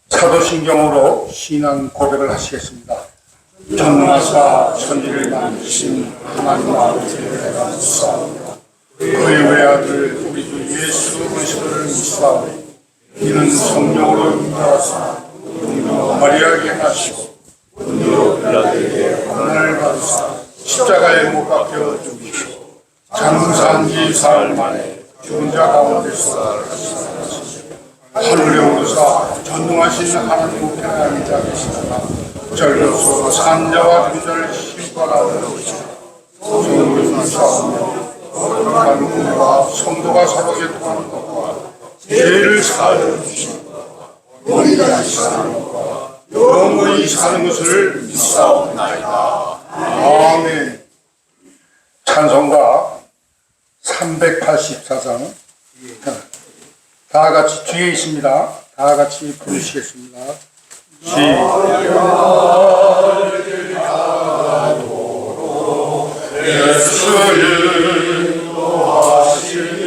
사도신경으로 신앙 고백을 하시겠습니다. 전능하사 천지를 만드신 하나님 아버지를 내가 믿사옵니다. 그의 외아들 우리 주 예수 그리스도를 믿사오니 이는 성령으로 인도하사 동료 마리아에게 나시고 본디오 빌라도에게 고난을 받으사 십자가에 못 박혀 죽으시고 장사한 지 사흘 만에 죽은 자 가운데서 살아나시고 하늘에 오르사 전능하신 하나님 우편에 앉아 계시다가 절로서 산자와 죽은 심판하러 오시고 성령을 불사하며 거룩한 은혜와 성도가 서로 교통하는 것과 죄를 사하여 주시는 것과 영원히 사는 것과 영원히 사는 것을 믿사옵나이다. 아멘. 찬송가 384장 다 같이 뒤에 있습니다. 다 같이 부르시겠습니다. 예수를 인도하시니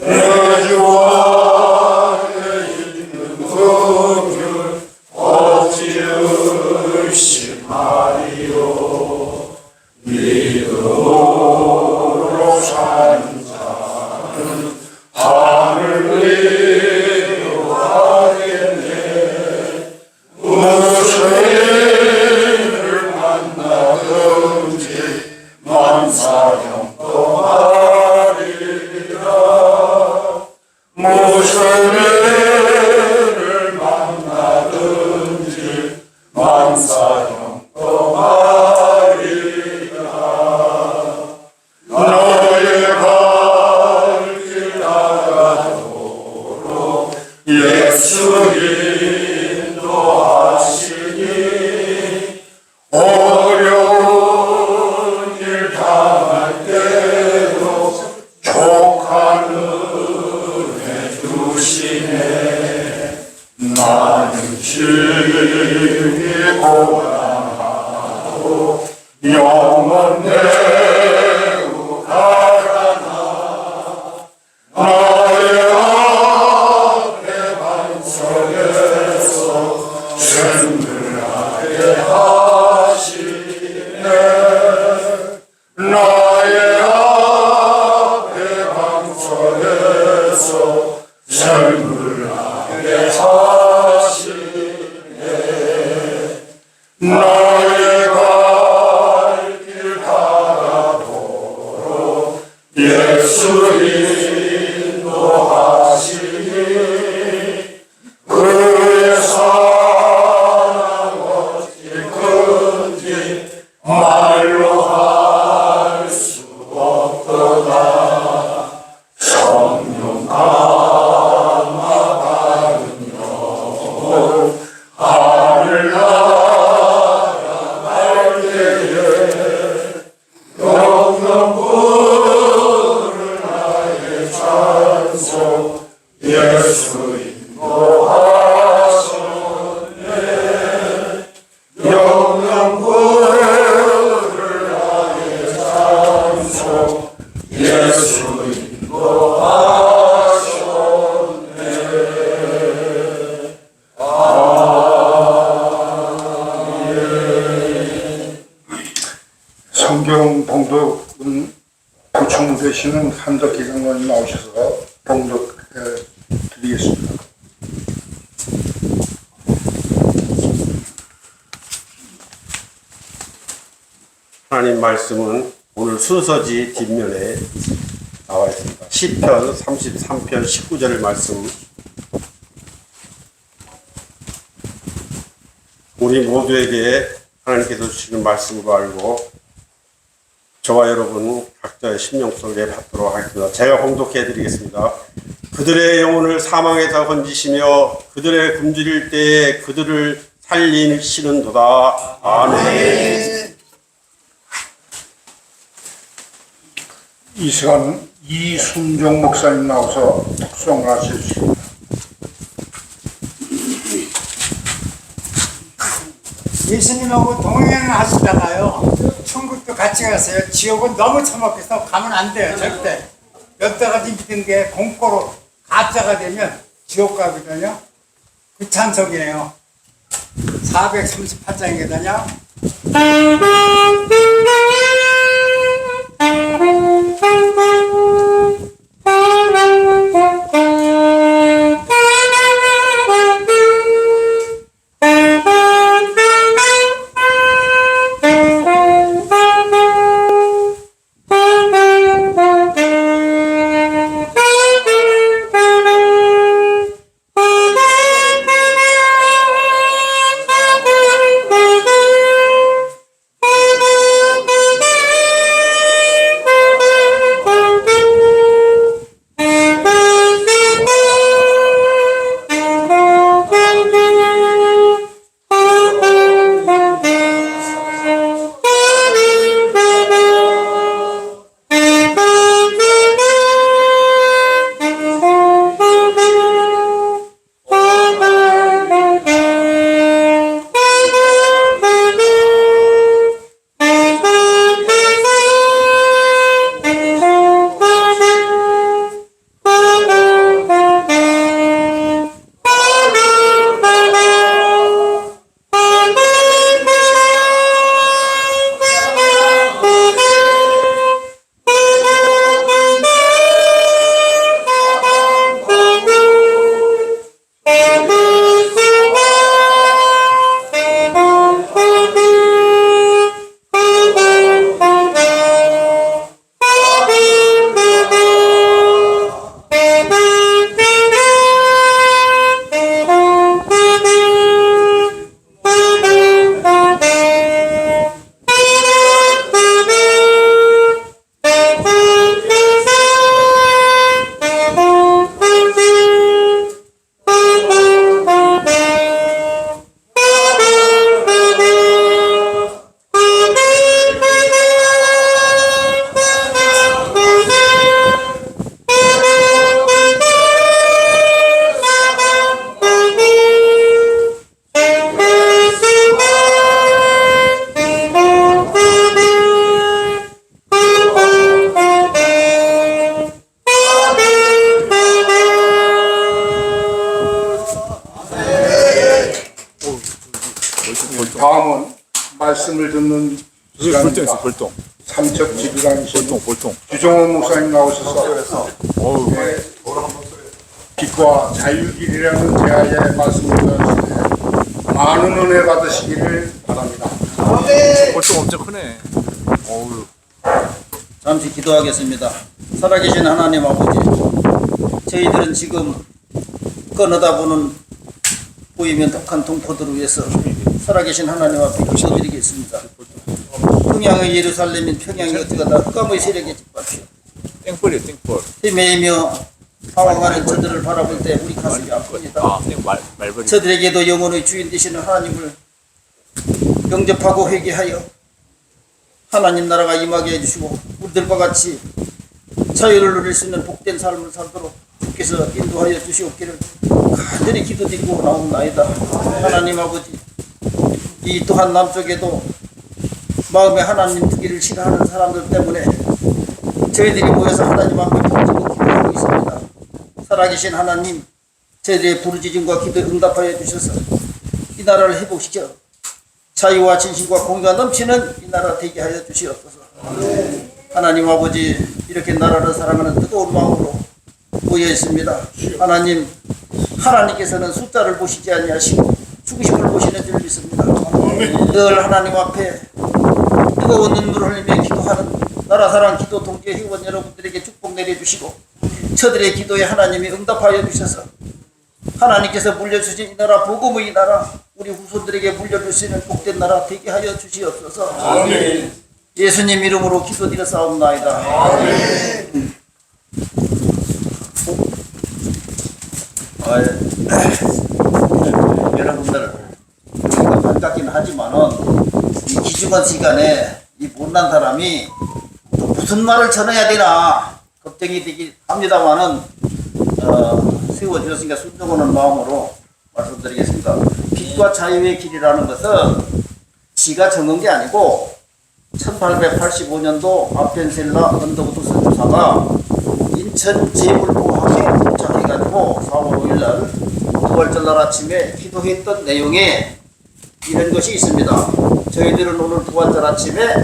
내 주와 내 있는 긍휼 어찌 의심하리요. 믿음으로 사는 자는 하늘 위로하겠네. 무슨 일을 만나든지 만사형통 하리라. 무슨 일을 만나든지 만사형통 하리라. 너의 갈 길 나가도록 예수 인도하시니 어려운 일 당할 때도 족한 은혜 주시네. 나는 심히 고난하고 영원 내고 가라나 나의 앞에 반석에서 샘들하게 하시네. 나의 앞에 반석에서 샘들하게 하시네. 나의 갈 길 가도록 예수 인도하시니 그의 사랑 어찌 큰지 말로 할 수 없도다. 성령 감화받은 영혼 하늘 날아갈 때에 영영 부를 나의 찬송 예수 인도하셨네. 영영 부를 나의 찬송 예수 인도하셨네. 성경 봉독은 부총되시는 한덕기 장로님 나오셔서 봉독 드리겠습니다. 하나님 말씀은 오늘 순서지 뒷면에 나와 있습니다. 시편 33편 19절 말씀. 우리 모두에게 하나님께서 주시는 말씀으로 알고 저와 여러분 각자의 심령 속에 받도록 하겠습니다. 제가 봉독해 드리겠습니다. 그들의 영혼을 사망에서 건지시며 그들의 굶주릴 때에 그들을 살리시는도다. 아멘. 이 시간 이순종 목사님 나와서 독송을 하시겠습니다. 예수님하고 동행하시다가요 천국도 같이 갔어요. 지옥은 너무 처먹혀서 가면 안 돼요. 절대. 몇 달까지 믿은 게 공포로 가짜가 되면 지옥 가거든요. 그 찬석이네요. 438장이거든요. 다음은 말씀을 듣는 시간입니다. 벌동. 삼척지구단신 볼통. 주종호 목사님 나오셔서 빛과 자유길이라는 제아의 말씀을 전하시되 많은 은혜 받으시기를 바랍니다. 볼통 엄청 크네. 어우. 잠시 기도하겠습니다. 살아계신 하나님 아버지, 저희들은 지금 끊어다 보는 보이면 독한 동포들을 위해서 살아계신 하나님 앞에 기도드리겠습니다. 평양의 예루살렘인 평양이 어찌가다 흑암의 세력에 집합시오. 땡벌이에요, 땡벌. 헤매이며 방황하는 저들을 바라볼 때 우리 가슴이 아픕니다. 아, 말벌이. 저들에게도 영혼의 주인 되시는 하나님을 영접하고 회개하여 하나님 나라가 임하게 해주시고 우리들과 같이 자유를 누릴 수 있는 복된 삶을 살도록 주께서 인도하여 주시옵기를 간절히 기도드리고 나옵나이다. 하나님 아버지, 이 또한 남쪽에도 마음에 하나님 두기를 싫어하는 사람들 때문에 저희들이 모여서 하나님 앞에 부르짖고 기도하고 있습니다. 살아계신 하나님, 저희들의 부르짖음과 기도에 응답하여 주셔서 이 나라를 회복시켜 자유와 진실과 공의가 넘치는 이 나라 되게 하여 주시옵소서. 하나님 아버지, 이렇게 나라를 사랑하는 뜨거운 마음으로 모여 있습니다. 하나님, 하나님께서는 숫자를 보시지 아니하시고 죽으심을 보시는 줄 믿습니다. 늘 하나님 앞에 뜨거운 눈물을 흘리며 기도하는 나라 사랑 기도 동계 회원 여러분들에게 축복 내려주시고 저들의 기도에 하나님이 응답하여 주셔서 하나님께서 물려주신 이 나라 복음의 이 나라 우리 후손들에게 물려줄 수 있는 복된 나라 되게 하여 주시옵소서. 아멘. 예수님 이름으로 기도드렸사옵나이다. 아멘. 여러분들, 우리가 반갑긴 하지만은 이 귀중한 시간에 이 못난 사람이 또 무슨 말을 전해야 되나 걱정이 되긴 합니다만은 세워주셨으니까 순종하는 마음으로 말씀드리겠습니다. 빛과 자유의 길이라는 것은 지가 정한 게 아니고 1885년도 아펜셀라 언더우드 선교사가 인천 재물포항에 도착해가지고 않고 4월 5일 날 부활절날 아침에 기도했던 내용에 이런 것이 있습니다. 저희들은 오늘 부활절 아침에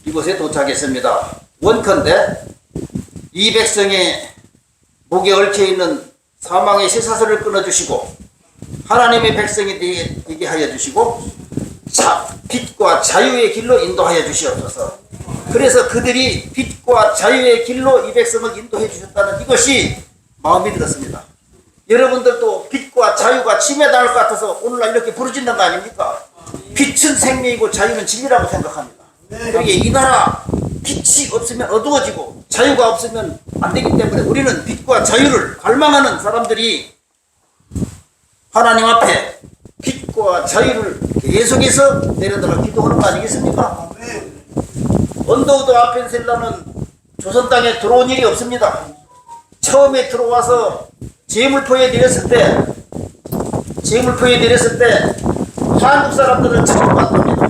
이곳에 도착했습니다. 원컨대 이 백성의 목에 얽혀있는 사망의 쇠사슬을 끊어주시고 하나님의 백성이 되게 하여 주시고 빛과 자유의 길로 인도하여 주시옵소서. 그래서 그들이 빛과 자유의 길로 이 백성을 인도해 주셨다는 이것이 마음이 들었습니다. 여러분들도 빛과 자유가 침해당할 것 같아서 오늘날 이렇게 부르짖는 거 아닙니까? 빛은 생명이고 자유는 진리라고 생각합니다. 그러기에 이 나라 빛이 없으면 어두워지고 자유가 없으면 안 되기 때문에 우리는 빛과 자유를 갈망하는 사람들이 하나님 앞에 빛과 자유를 계속해서 내려달라 기도하는 거 아니겠습니까? 언더우드 아펜셀라는 조선 땅에 들어온 일이 없습니다. 처음에 들어와서 제물포에 내렸을 때 한국 사람들은 처음 봤답니다.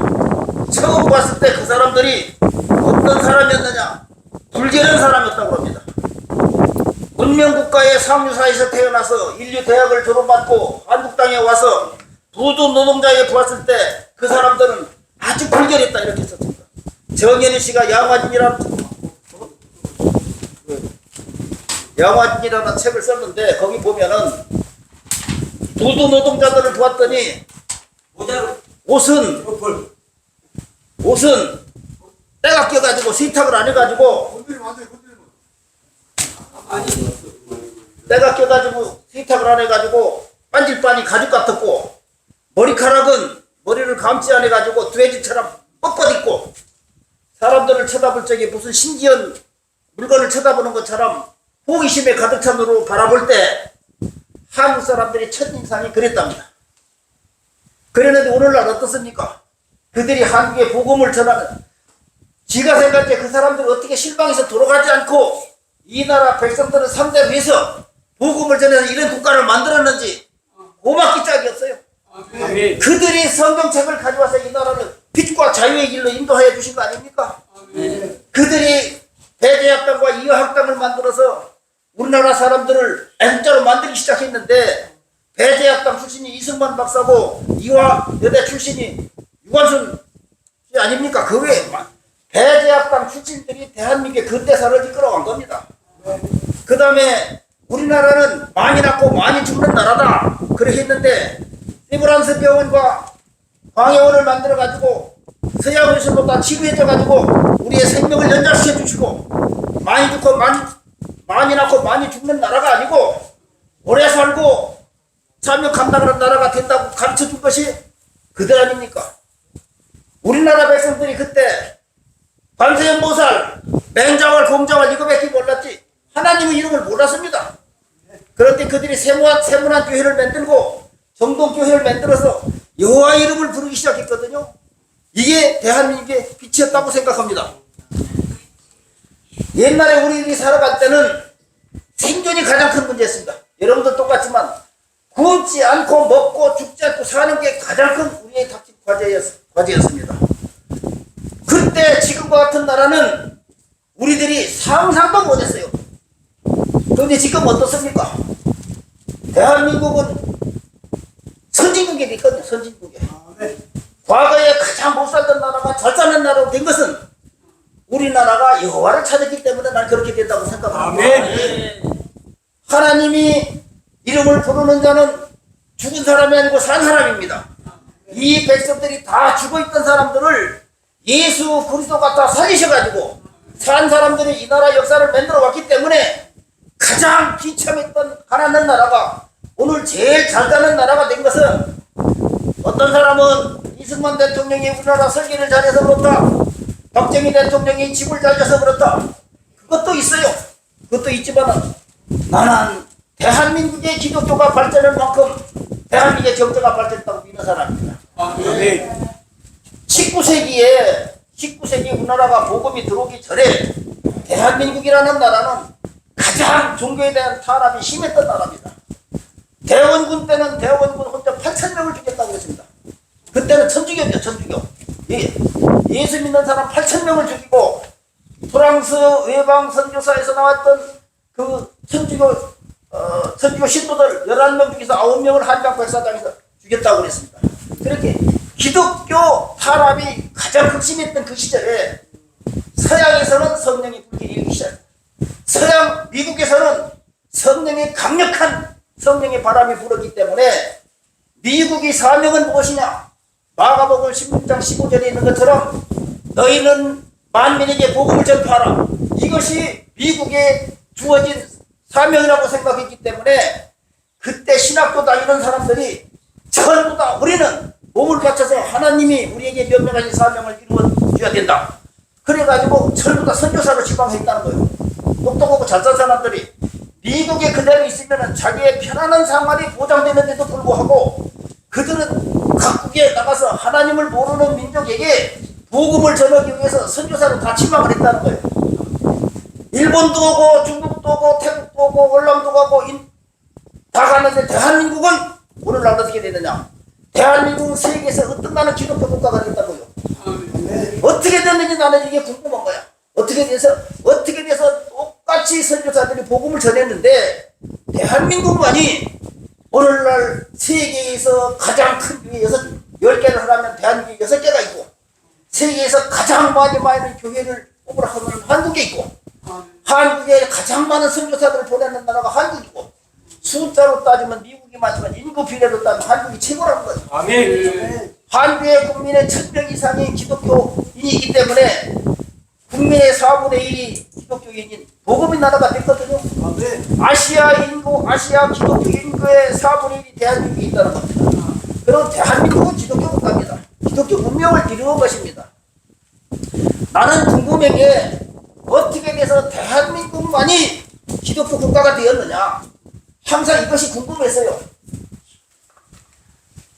처음 봤을 때 그 사람들이 어떤 사람이었느냐? 불결한 사람이었다고 합니다. 문명국가의 상류사에서 태어나서 인류 대학을 졸업받고 한국 땅에 와서 부두 노동자에 보았을 때 그 사람들은 아주 불결했다 이렇게 썼습니다. 정현희 씨가 양화진이라는 책을 썼는데 거기 보면은 부두 노동자들을 보았더니 옷은 때가 껴가지고 세탁을 안 해가지고 때가 껴가지고 세탁을 안 해가지고 반질반이 가죽 같았고 머리카락은 머리를 감지 안 해가지고 돼지처럼 뻣뻣 있고 사람들을 쳐다볼 적에 무슨 신기한 물건을 쳐다보는 것처럼 호기심에 가득 찬 눈으로 바라볼 때 한국 사람들이 첫인상이 그랬답니다. 그랬는데 오늘날 어떻습니까? 그들이 한국의 복음을 전하는 지가 생각할 때 그 사람들이 어떻게 실망해서 돌아가지 않고 이 나라 백성들을 상대해서 복음을 전해서 이런 국가를 만들었는지 고맙기 짝이 없어요. 그들이 성경책을 가져와서 이 나라를 빛과 자유의 길로 인도하여 주신 거 아닙니까? 그들이 배제학당과 이화학당을 만들어서 우리나라 사람들을 애국자로 만들기 시작했는데 배제학당 출신이 이승만 박사고 이화여대 출신이 유관순 씨 아닙니까? 그 외에 배제학당 출신들이 대한민국의 근대사를 이끌어간 겁니다. 그 다음에 우리나라는 많이 낳고 많이 죽는 나라다 그렇게 했는데 리브란스 병원과 광해원을 만들어가지고 서양 의술로 치료해줘가지고 우리의 생명을 연장시켜 주시고 많이 죽고 많이 낳고 많이 죽는 나라가 아니고 오래 살고 참여 감당하는 나라가 된다고 가르쳐준 것이 그들 아닙니까? 우리나라 백성들이 그때 관세음보살, 맹자왈, 공자왈 이거밖에 몰랐지 하나님의 이름을 몰랐습니다. 그런데 그들이 세문안 교회를 만들고 정동교회를 만들어서 여호와 이름을 부르기 시작했거든요. 이게 대한민국의 빛이었다고 생각합니다. 옛날에 우리들이 살아갈 때는 생존이 가장 큰 문제였습니다. 여러분들 똑같지만 굶지 않고 먹고 죽지 않고 사는 게 가장 큰 우리의 닥친 과제였습니다. 그때 지금과 같은 나라는 우리들이 상상도 못했어요. 그런데 지금 어떻습니까? 대한민국은 선진국에 있거든요. 선진국에. 과거에 가장 못 살던 나라가 잘 사는 나라로 된 것은 우리나라가 여호와를 찾았기 때문에 난 그렇게 된다고 생각합니다. 하나님이 이름을 부르는 자는 죽은 사람이 아니고 산 사람입니다. 이 백성들이 다 죽어있던 사람들을 예수 그리스도 갖다 살리셔가지고 산 사람들이 이 나라 역사를 만들어 왔기 때문에 가장 비참했던 가난한 나라가 오늘 제일 잘 사는 나라가 된 것은 어떤 사람은 이승만 대통령이 우리나라 설계를 잘해서 그렇다. 박정희 대통령이 집을 잘 져서 그렇다. 그것도 있어요. 그것도 있지만 나는 대한민국의 기독교가 발전할 만큼 대한민국의 경제가 발전했다고 믿는 사람입니다. 19세기에 우리나라가 복음이 들어오기 전에 대한민국이라는 나라는 가장 종교에 대한 탄압이 심했던 나라입니다. 대원군 때는 대원군 혼자 8,000명을 죽였다고 그랬습니다. 그때는 천주교였죠, 천주교. 예수 믿는 사람 8,000명을 죽이고 프랑스 외방 선교사에서 나왔던 그 천주교 선교 신도들 11명 중에서 9명을 한강 백사장에서 죽였다고 그랬습니다. 그렇게 기독교 탄압이 가장 극심했던 그 시절에 서양에서는 성령이 불기 일기 시작. 서양 미국에서는 성령의 강력한 성령의 바람이 불었기 때문에 미국의 사명은 무엇이냐? 마가복음 16장 15절에 있는 것처럼 너희는 만민에게 복음을 전파하라. 이것이 미국에 주어진 사명이라고 생각했기 때문에 그때 신학교 다니는 사람들이 전부 다 우리는 몸을 바쳐서 하나님이 우리에게 명령하신 사명을 이루어줘야 된다. 그래가지고 전부 다 선교사로 지방했다는 거예요. 똑똑하고 잘 산 사람들이 미국에 그대로 있으면 자기의 편안한 생활이 보장되는데도 불구하고 그들은 각국에 나가서 하나님을 모르는 민족에게 복음을 전하기 위해서 선교사로 다 지망을 했다는 거예요. 일본도 오고 중국도 오고 태국도 오고 월남도 가고 다 가는데 대한민국은 오늘날 어떻게 되느냐? 대한민국은 세계에서 어떤 나는 기독교 국가가 됐다고요. 어떻게 됐는지 나는 이게 궁금한 거야. 어떻게 돼서 똑같이 선교사들이 복음을 전했는데 대한민국만이 오늘날 세계에서 가장 큰 교회 10개를 하라면 대한민국이 6개가 있고 세계에서 가장 많은 교회를 뽑으라 하면 한국에 있고 한국에 가장 많은 선교사들을 보내는 나라가 한국이고 숫자로 따지면 미국이 많지만 인구 비례로 따지면 한국이 최고라는 거예요. 아멘. 한국의 국민의 1000명 이상이 기독교인이기 때문에 국민의 4분의 1이 기독교인인 복음의 나라가 됐거든요. 아시아 기독교 인구의 4분의 1이 대한민국에 있다는 겁니다. 그리고 대한민국은 기독교 국가입니다. 기독교 문명을 이루는 것입니다. 나는 궁금한 게 어떻게 돼서 대한민국만이 기독교 국가가 되었느냐. 항상 이것이 궁금했어요.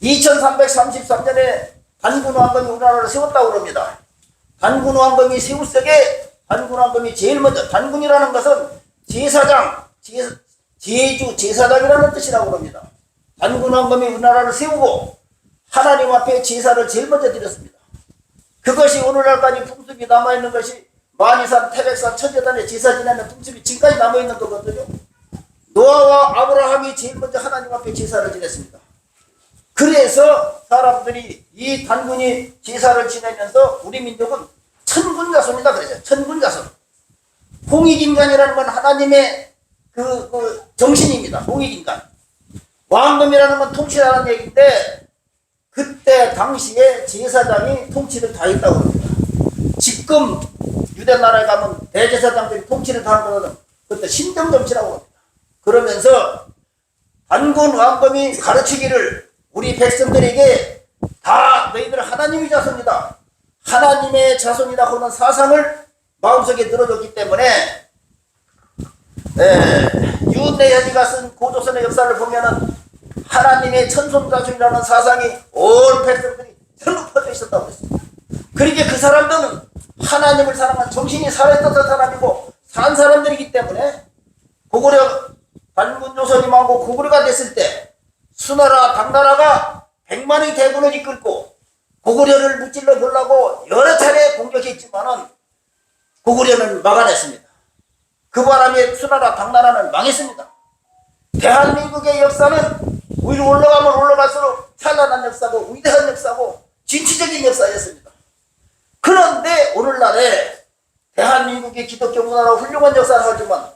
2333년에 단군왕검이 우리나라를 세웠다고 그럽니다. 단군왕검이 세울 적에 단군왕검이 제일 먼저, 단군이라는 것은 제사장, 제주 제사장이라는 뜻이라고 합니다. 단군왕검이 우리나라를 세우고 하나님 앞에 제사를 제일 먼저 드렸습니다. 그것이 오늘날까지 풍습이 남아있는 것이 만이산, 태백산, 천재단의 제사 지내는 풍습이 지금까지 남아있는 거거든요. 노아와 아브라함이 제일 먼저 하나님 앞에 제사를 지냈습니다. 그래서 사람들이 이 단군이 제사를 지내면서 우리 민족은 천군자손이다 그러죠. 천군자손. 홍익인간이라는 건 하나님의 그 정신입니다. 홍익인간. 왕금이라는 건 통치라는 얘기인데 그때 당시에 제사장이 통치를 다 했다고 합니다. 지금 유대 나라에 가면 대제사장들이 통치를 다 하는 것은 그때 신정정치라고 합니다. 그러면서 단군 왕검이 가르치기를 우리 백성들에게 다 너희들 하나님의 자손이다. 하나님의 자손이다 하는 사상을 마음속에 늘어줬기 때문에 윤내현이가 쓴 고조선의 역사를 보면은 하나님의 천손자손이라는 사상이 온 백성들이 전부 퍼져 있었다고 했습니다. 그러니까 그 사람들은 하나님을 사랑한 정신이 살아있던 사람이고 산 사람들이기 때문에 고구려 단군조선이 망하고 고구려가 됐을 때 수나라 당나라가 100만의 대군을 이끌고 고구려를 무찔러 보려고 여러 차례 공격했지만은 고구려는 막아냈습니다. 그 바람에 수나라 당나라는 망했습니다. 대한민국의 역사는 위로 올라가면 올라갈수록 찬란한 역사고 위대한 역사고 진취적인 역사였습니다. 그런데 오늘날에 대한민국의 기독교 문화로 훌륭한 역사를 하지만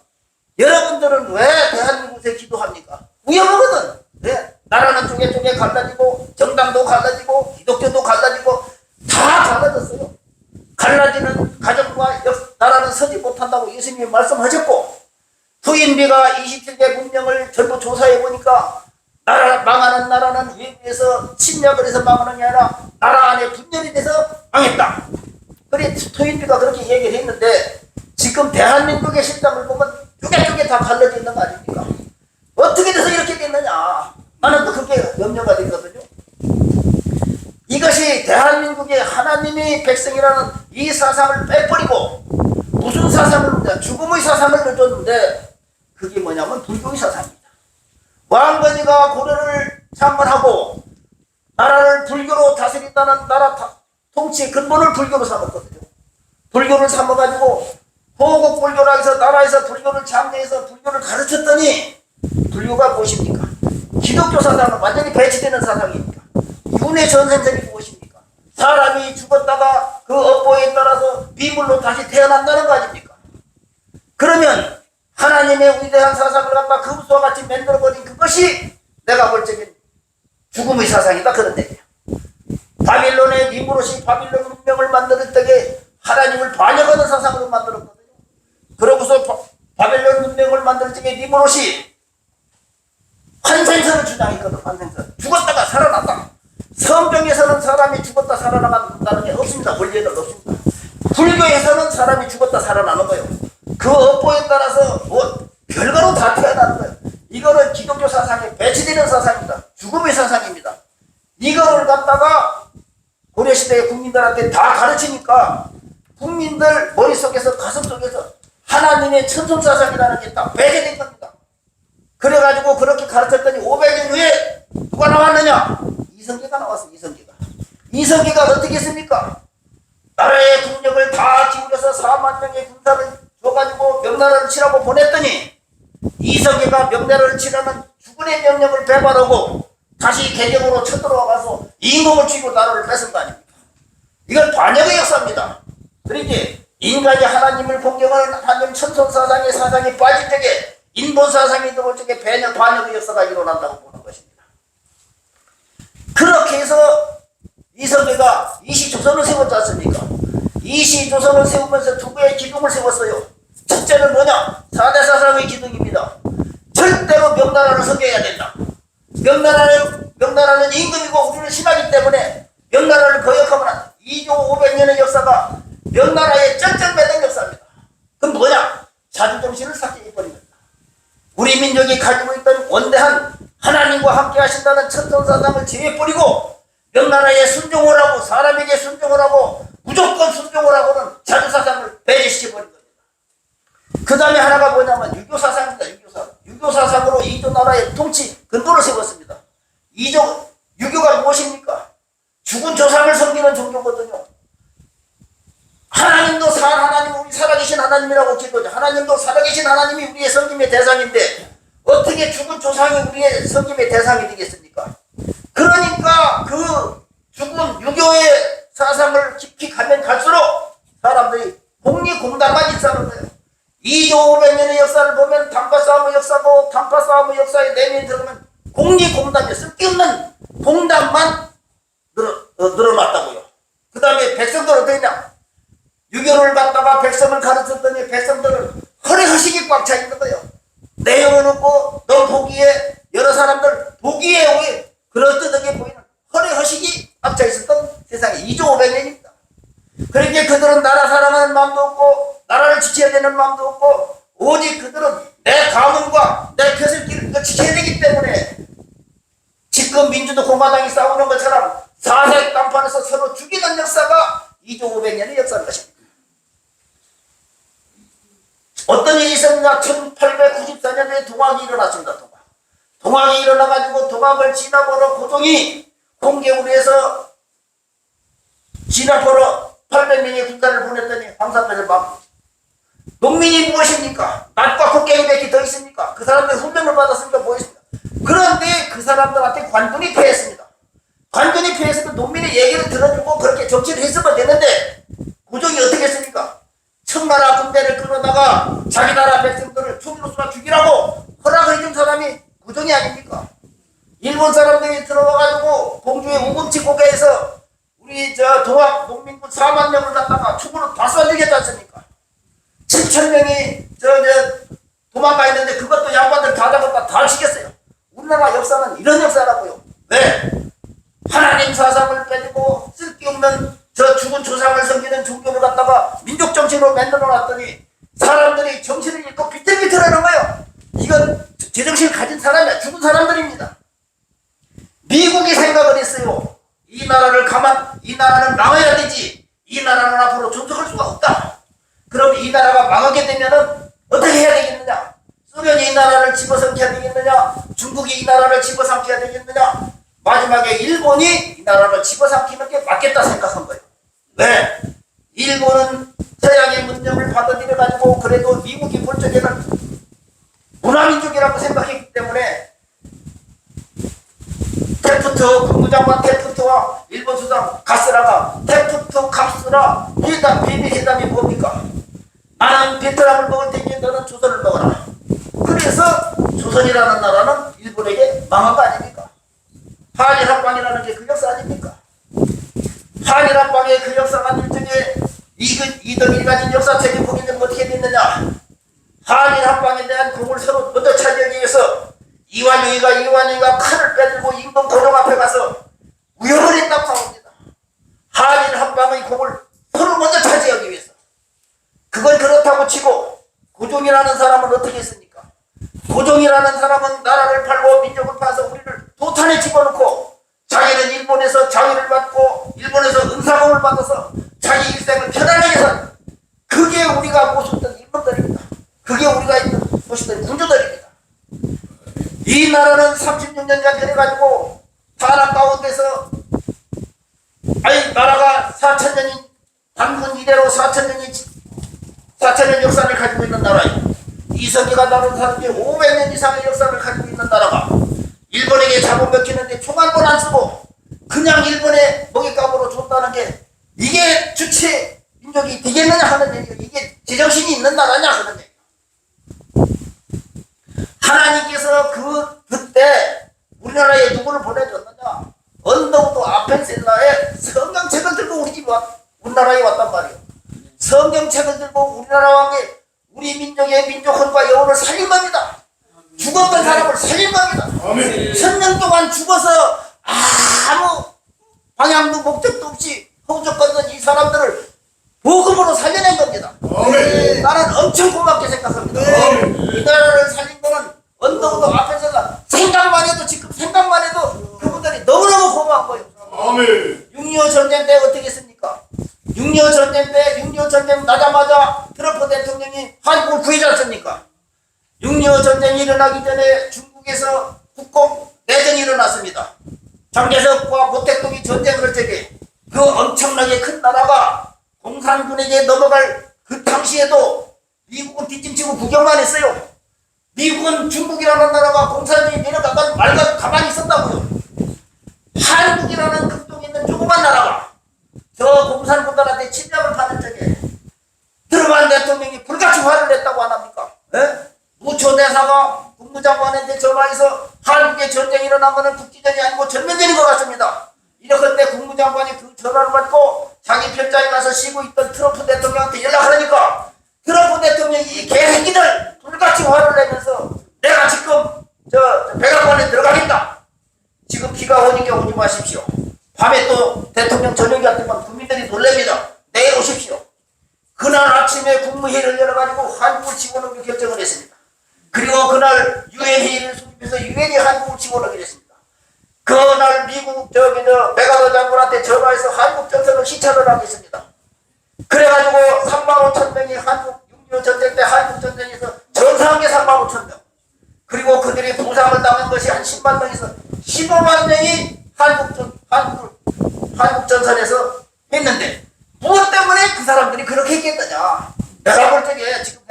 여러분들은 왜 대한민국에 기도합니까? 위험하거든. 네. 나라는 쪽에 갈라지고 정당도 갈라지고 기독교도 갈라지고 다 갈라졌어요. 갈라지는 가정과 나라는 서지 못한다고 예수님이 말씀하셨고 부인비가 27개 문명을 전부 조사해 보니까 망하는 나라는 외부에서 침략을 해서 망하는 게 아니라 나라 안에 분열이 돼서 망했다. 그래 토인비가 그렇게 얘기를 했는데 지금 대한민국의 실정을 보면 쪼개쪼개 다 갈라져 있는 거 아닙니까? 어떻게 돼서 이렇게 됐느냐. 나는 또 그게 염려가 되거든요. 이것이 대한민국의 하나님의 백성이라는 이 사상을 빼버리고 무슨 사상을 죽음의 사상을 넣어줬는데 그게 뭐냐면 불교의 사상입니다. 왕건이가 고려를 창건하고 나라를 불교로 다스린다는 나라 통치의 근본을 불교로 삼았거든요. 불교를 삼아가지고 호국 불교라 해서 나라에서 불교를 장려해서 불교를 가르쳤더니 불교가 무엇입니까? 기독교 사상은 완전히 배치되는 사상입니까? 윤회 전생생이 무엇입니까? 사람이 죽었다가 그 업보에 따라서 비물로 다시 태어난다는 거 아닙니까? 그러면 하나님의 위대한 사상을 갖다 금수와 같이 만들어버린 그것이 내가 볼 적엔 죽음의 사상이다 그런 얘기야. 바빌론의 니무롯이 바빌론 문명을 만들 때에 하나님을 반역하는 사상으로 만들었거든요. 그러고서 바벨론 문명을 만들 적에 니무롯이 환생설을 주장했거든. 환생설. 죽었다가 살아났다. 성경에서는 사람이 죽었다 살아난다는 게 없습니다. 원리에는 없습니다. 불교에서는 사람이 죽었다 살아나는 거예요. 그 업보에 따라서 뭐 별거로 다 태어나는 거예요. 이거는 기독교 사상에 배치되는 사상입니다. 죽음의 사상입니다. 이거를 갖다가 고려시대의 국민들한테 다 가르치니까 국민들 머릿속에서 가슴속에서 하나님의 천선사상이라는 게 딱 배제된 겁니다. 그래가지고 그렇게 가르쳤더니 500년 후에 누가 나왔느냐? 이성계가 나왔어. 이성계가 어떻게 했습니까? 나라의 국력을 다 기울여서 4만 명의 군사를 줘가지고 명나라를 치라고 보냈더니 이성계가 명나라를 치라는 주군의 명령을 배반하고 다시 개경으로 쳐들어와서 임금을 쥐고 나라를 뺏은 거 아닙니까? 이건 반역의 역사입니다. 그러니까 인간이 하나님을 공경하는 하나님 천선사상의 사상이 빠질 적에 인본사상이 들어올 적에 반역의 역사가 일어난다고 보는 것입니다. 그렇게 해서 이성계가 이시조선을 세웠지 않습니까? 이시조선을 세우면서 두 개의 기둥을 세웠어요. 첫째는 뭐냐? 4대 사상의 기둥입니다. 절대로 명나라를 섬겨야 된다. 명나라는 임금이고 우리는 신하기 때문에 명나라를 거역하면 안 돼. 2조 500년의 역사가 명나라의 쩔쩔매는 역사입니다. 그럼 뭐냐? 자주정신을 삭제해버린 겁니다. 우리 민족이 가지고 있던 원대한 하나님과 함께 하신다는 천선사상을 제외해버리고 명나라에 순종을 하고 사람에게 순종을 하고 무조건 순종을 하고는 자주사상을 배제시켜버린 겁니다. 그 다음에 하나가 뭐냐면 유교사상입니다. 유교사상으로 이조 나라의 통치 근본을 세웠습니다. 유교가 무엇입니까? 죽은 조상을 섬기는 종교거든요. 하나님도 하나님, 우리 살아계신 하나님이라고 기도하죠. 하나님도 살아계신 하나님이 우리의 섬김의 대상인데 어떻게 죽은 조상이 우리의 섬김의 대상이 되겠습니까? 그러니까 그 죽은 유교의 사상을 깊이 가면 갈수록 사람들이 공리공단만 일사하는 거예요. 2조 500년의 역사를 보면 단파싸움의 역사고 단파싸움의 역사에 내면이 들어가면 공리공단이 쓸데없는 공단만 늘어났다고요. 그 다음에 백성들은 어떻게 했냐? 유교를 갖다가 백성을 가르쳤더니 백성들은 허리허식이 꽉 차 있는 거예요. 내용은 없고 너 보기에 여러 사람들 보기에 오게 그럴듯하게 보이는 허리허식이 꽉 차 있었던 세상이 2조 500년입니다. 그러니까 그들은 나라 사랑하는 마음도 없고 나라를 지켜야 되는 마음도 없고 오직 그들은 내 가문과 내 벼슬길을 지켜야 되기 때문에 지금 민주도 공화당이 싸우는 것처럼 사색 딴판에서 서로 죽이는 역사가 2조 500년의 역사인 것입니다. 어떤 일이 있었느냐? 1894년도에 동학이 일어났습니다. 동학이 일어나가지고 동학을 진압하러 고종이 공개우리에서 진압하러 800명의 군단을 보냈더니 황산도에서 막 농민이 무엇입니까? 낮과 곡괭이밖에 더 있습니까? 그 사람들 훈련을 받았으니까 뭐 있습니까? 그런데 그 사람들한테 관군이 패했습니다. 관군이 패했으면 농민의 얘기를 들어주고 그렇게 정치를 했으면 되는데 고종이 어떻게 했습니까? 청나라 군대를 끌어다가 자기 나라 백성들을 총으로 쏘아 죽이라고 허락을 해준 사람이 고종이 아닙니까? 일본 사람들이 들어와가지고 공주의 우금치 고개에서 우리 동학 농민군 4만 명을 갖다가 총으로 다 쏴 죽였지 않습니까? 7,000명이 도망가 있는데 그것도 양반들 다 잡았다 다 죽였어요. 우리나라 역사는 이런 역사라고요. 왜? 하나님 사상을 빼고 쓸데없는 저 죽은 조상을 섬기는 종교를 갖다가 민족 정신으로 만들어 놨더니 사람들이 정신을 잃고 비틀비틀하는 거예요. 이건 제정신을 가진 사람이야. 죽은 사람들입니다. 미국이 생각을 했어요. 이 나라는 망해야 되지. 이 나라는 앞으로 존속할 수가 없다. 그럼 이 나라가 망하게 되면은 어떻게 해야 되겠느냐? 소련이 이 나라를 집어삼켜야 되겠느냐? 중국이 이 나라를 집어삼켜야 되겠느냐? 마지막에 일본이 이 나라를 집어삼키는 게 맞겠다 생각한 거예요. 왜? 일본은 서양의 문명을 받아들여가지고 그래도 미국이 볼 적에는 문화민족이라고 생각했기 때문에 테프트 국무장관 테프트와 일본 수상 가스라가 테프트 갑스라 회담 비밀 회담이 뭡니까? 나는 베트남을 먹을 테니 너는 조선을 먹어라. 그래서 조선이라는 나라는 일본에게 망한 거 아닙니까? 한일합방이라는 게 그 역사 아닙니까? 한일합방의 그 역사가 일종의 이덕이 가진 역사책이 보게 되면 어떻게 됐느냐? 한일합방에 대한 공을 서로 먼저 차지하기 위해서 이완용이가 칼을 빼들고 임금 고종 앞에 가서 우영을 했다고 나옵니다. 한일합방의 공을 서로 먼저 차지하기 위해서. 그건 그렇다고 치고 고종이라는 사람은 어떻게 했습니까? 고종이라는 사람은 나라를 팔고 민족을 팔아서 우리를 도탄에 집어넣고 자기는 일본에서 자위를 받고 일본에서 은사공을 받아서 자기 일생을 편안하게 산 그게 우리가 모셨던 일본들입니다. 그게 우리가 모셨던 군주들입니다. 이 나라는 36년간 그래가지고 타락 가운데서 나라가 4,000년이 단군 이대로 4,000년 역사를 가지고 있는 나라예요. 이성계가 다룬 사람이 500년 이상의 역사를 가지고 있는 나라가 일본에게 자본 먹히는데 총 한 번 안 쓰고 그냥 일본에 먹잇감으로 줬다는 게 이게 주체 민족이 되겠느냐 하는 얘기예요. 이게 제정신이 있는 나라냐 하는 얘기예요. 하나님께서 그때 우리나라에 누구를 보내줬느냐? 언더우드 아펜셀라의 성경책을 들고 우리나라에 왔단 말이에요. 성경책을 들고 우리나라와 함께 우리 민족의 민족혼과 영혼을 살린 겁니다. 죽었던 사람을 살린 겁니다. 1000년 동안 죽어서 아무 방향도 목적도 없이 허우적거리던 이 사람들을 복음으로 살려낸 겁니다. 나는 엄청 고맙게 생각합니다. 이 나라를 살린 거는 언더우드 앞에서가 생각만 해도 그분들이 너무너무 고마운 거예요. 6.25 전쟁 때 어떻게 했습니까? 6.25 전쟁 나자마자 트럼프 대통령이 한국을 구해지 않습니까? 6.25 전쟁이 일어나기 전에 중국에서 국공 내전이 일어났습니다. 장개석과 모택동이 전쟁을 할 적에 그 엄청나게 큰 나라가 공산군에게 넘어갈 그 당시에도 미국은 뒷짐치고 구경만 했어요. 미국은 중국이라는 나라가 공산주의 내려가면 말가 가만히 있었다고요. 한국이라는 극동에 있는 조그만 나라가 저 공산군들한테 침략을 받은 적에 트루만 대통령이 불같이 화를 냈다고 안 합니까? 무초 대사가 국무장관한테 전화해서 한국에 전쟁이 일어난 것은 국지전이 아니고 전면전인 것 같습니다. 이럴 때 국무장관이 그 전화를 받고 자기 별장에 가서 쉬고 있던 트럼프 대통령한테 연락하니까 트럼프 대통령이 이 개새끼들 불같이 화를 내면서 내가 지금 저 백악관에 들어가겠다. 지금 비가 오니까 오지 마십시오. 밤에 또 대통령 저녁이 왔더만 국민들이 놀랍니다. 내일 오십시오. 그날 아침에 국무회의를 열어가지고 한국을 집어넣기 결정을 했습니다. 그리고 그날 유엔 회의를 소집해서 유엔이 한국을 집어넣기로 했습니다. 그날 미국 메가더 장군한테 전화해서 한국 전선을 시찰을 하겠습니다. 그래가지고 35,000명이 한국 6.25 전쟁 때 한국 전쟁에서 전사한 게 35,000명. 그리고 그들이 부상을 당한 것이 한 10만 명에서 15만 명이 한국 전선에서 했는데 무엇 때문에 그 사람들이 그렇게 했겠느냐? 내가 볼 적에 지금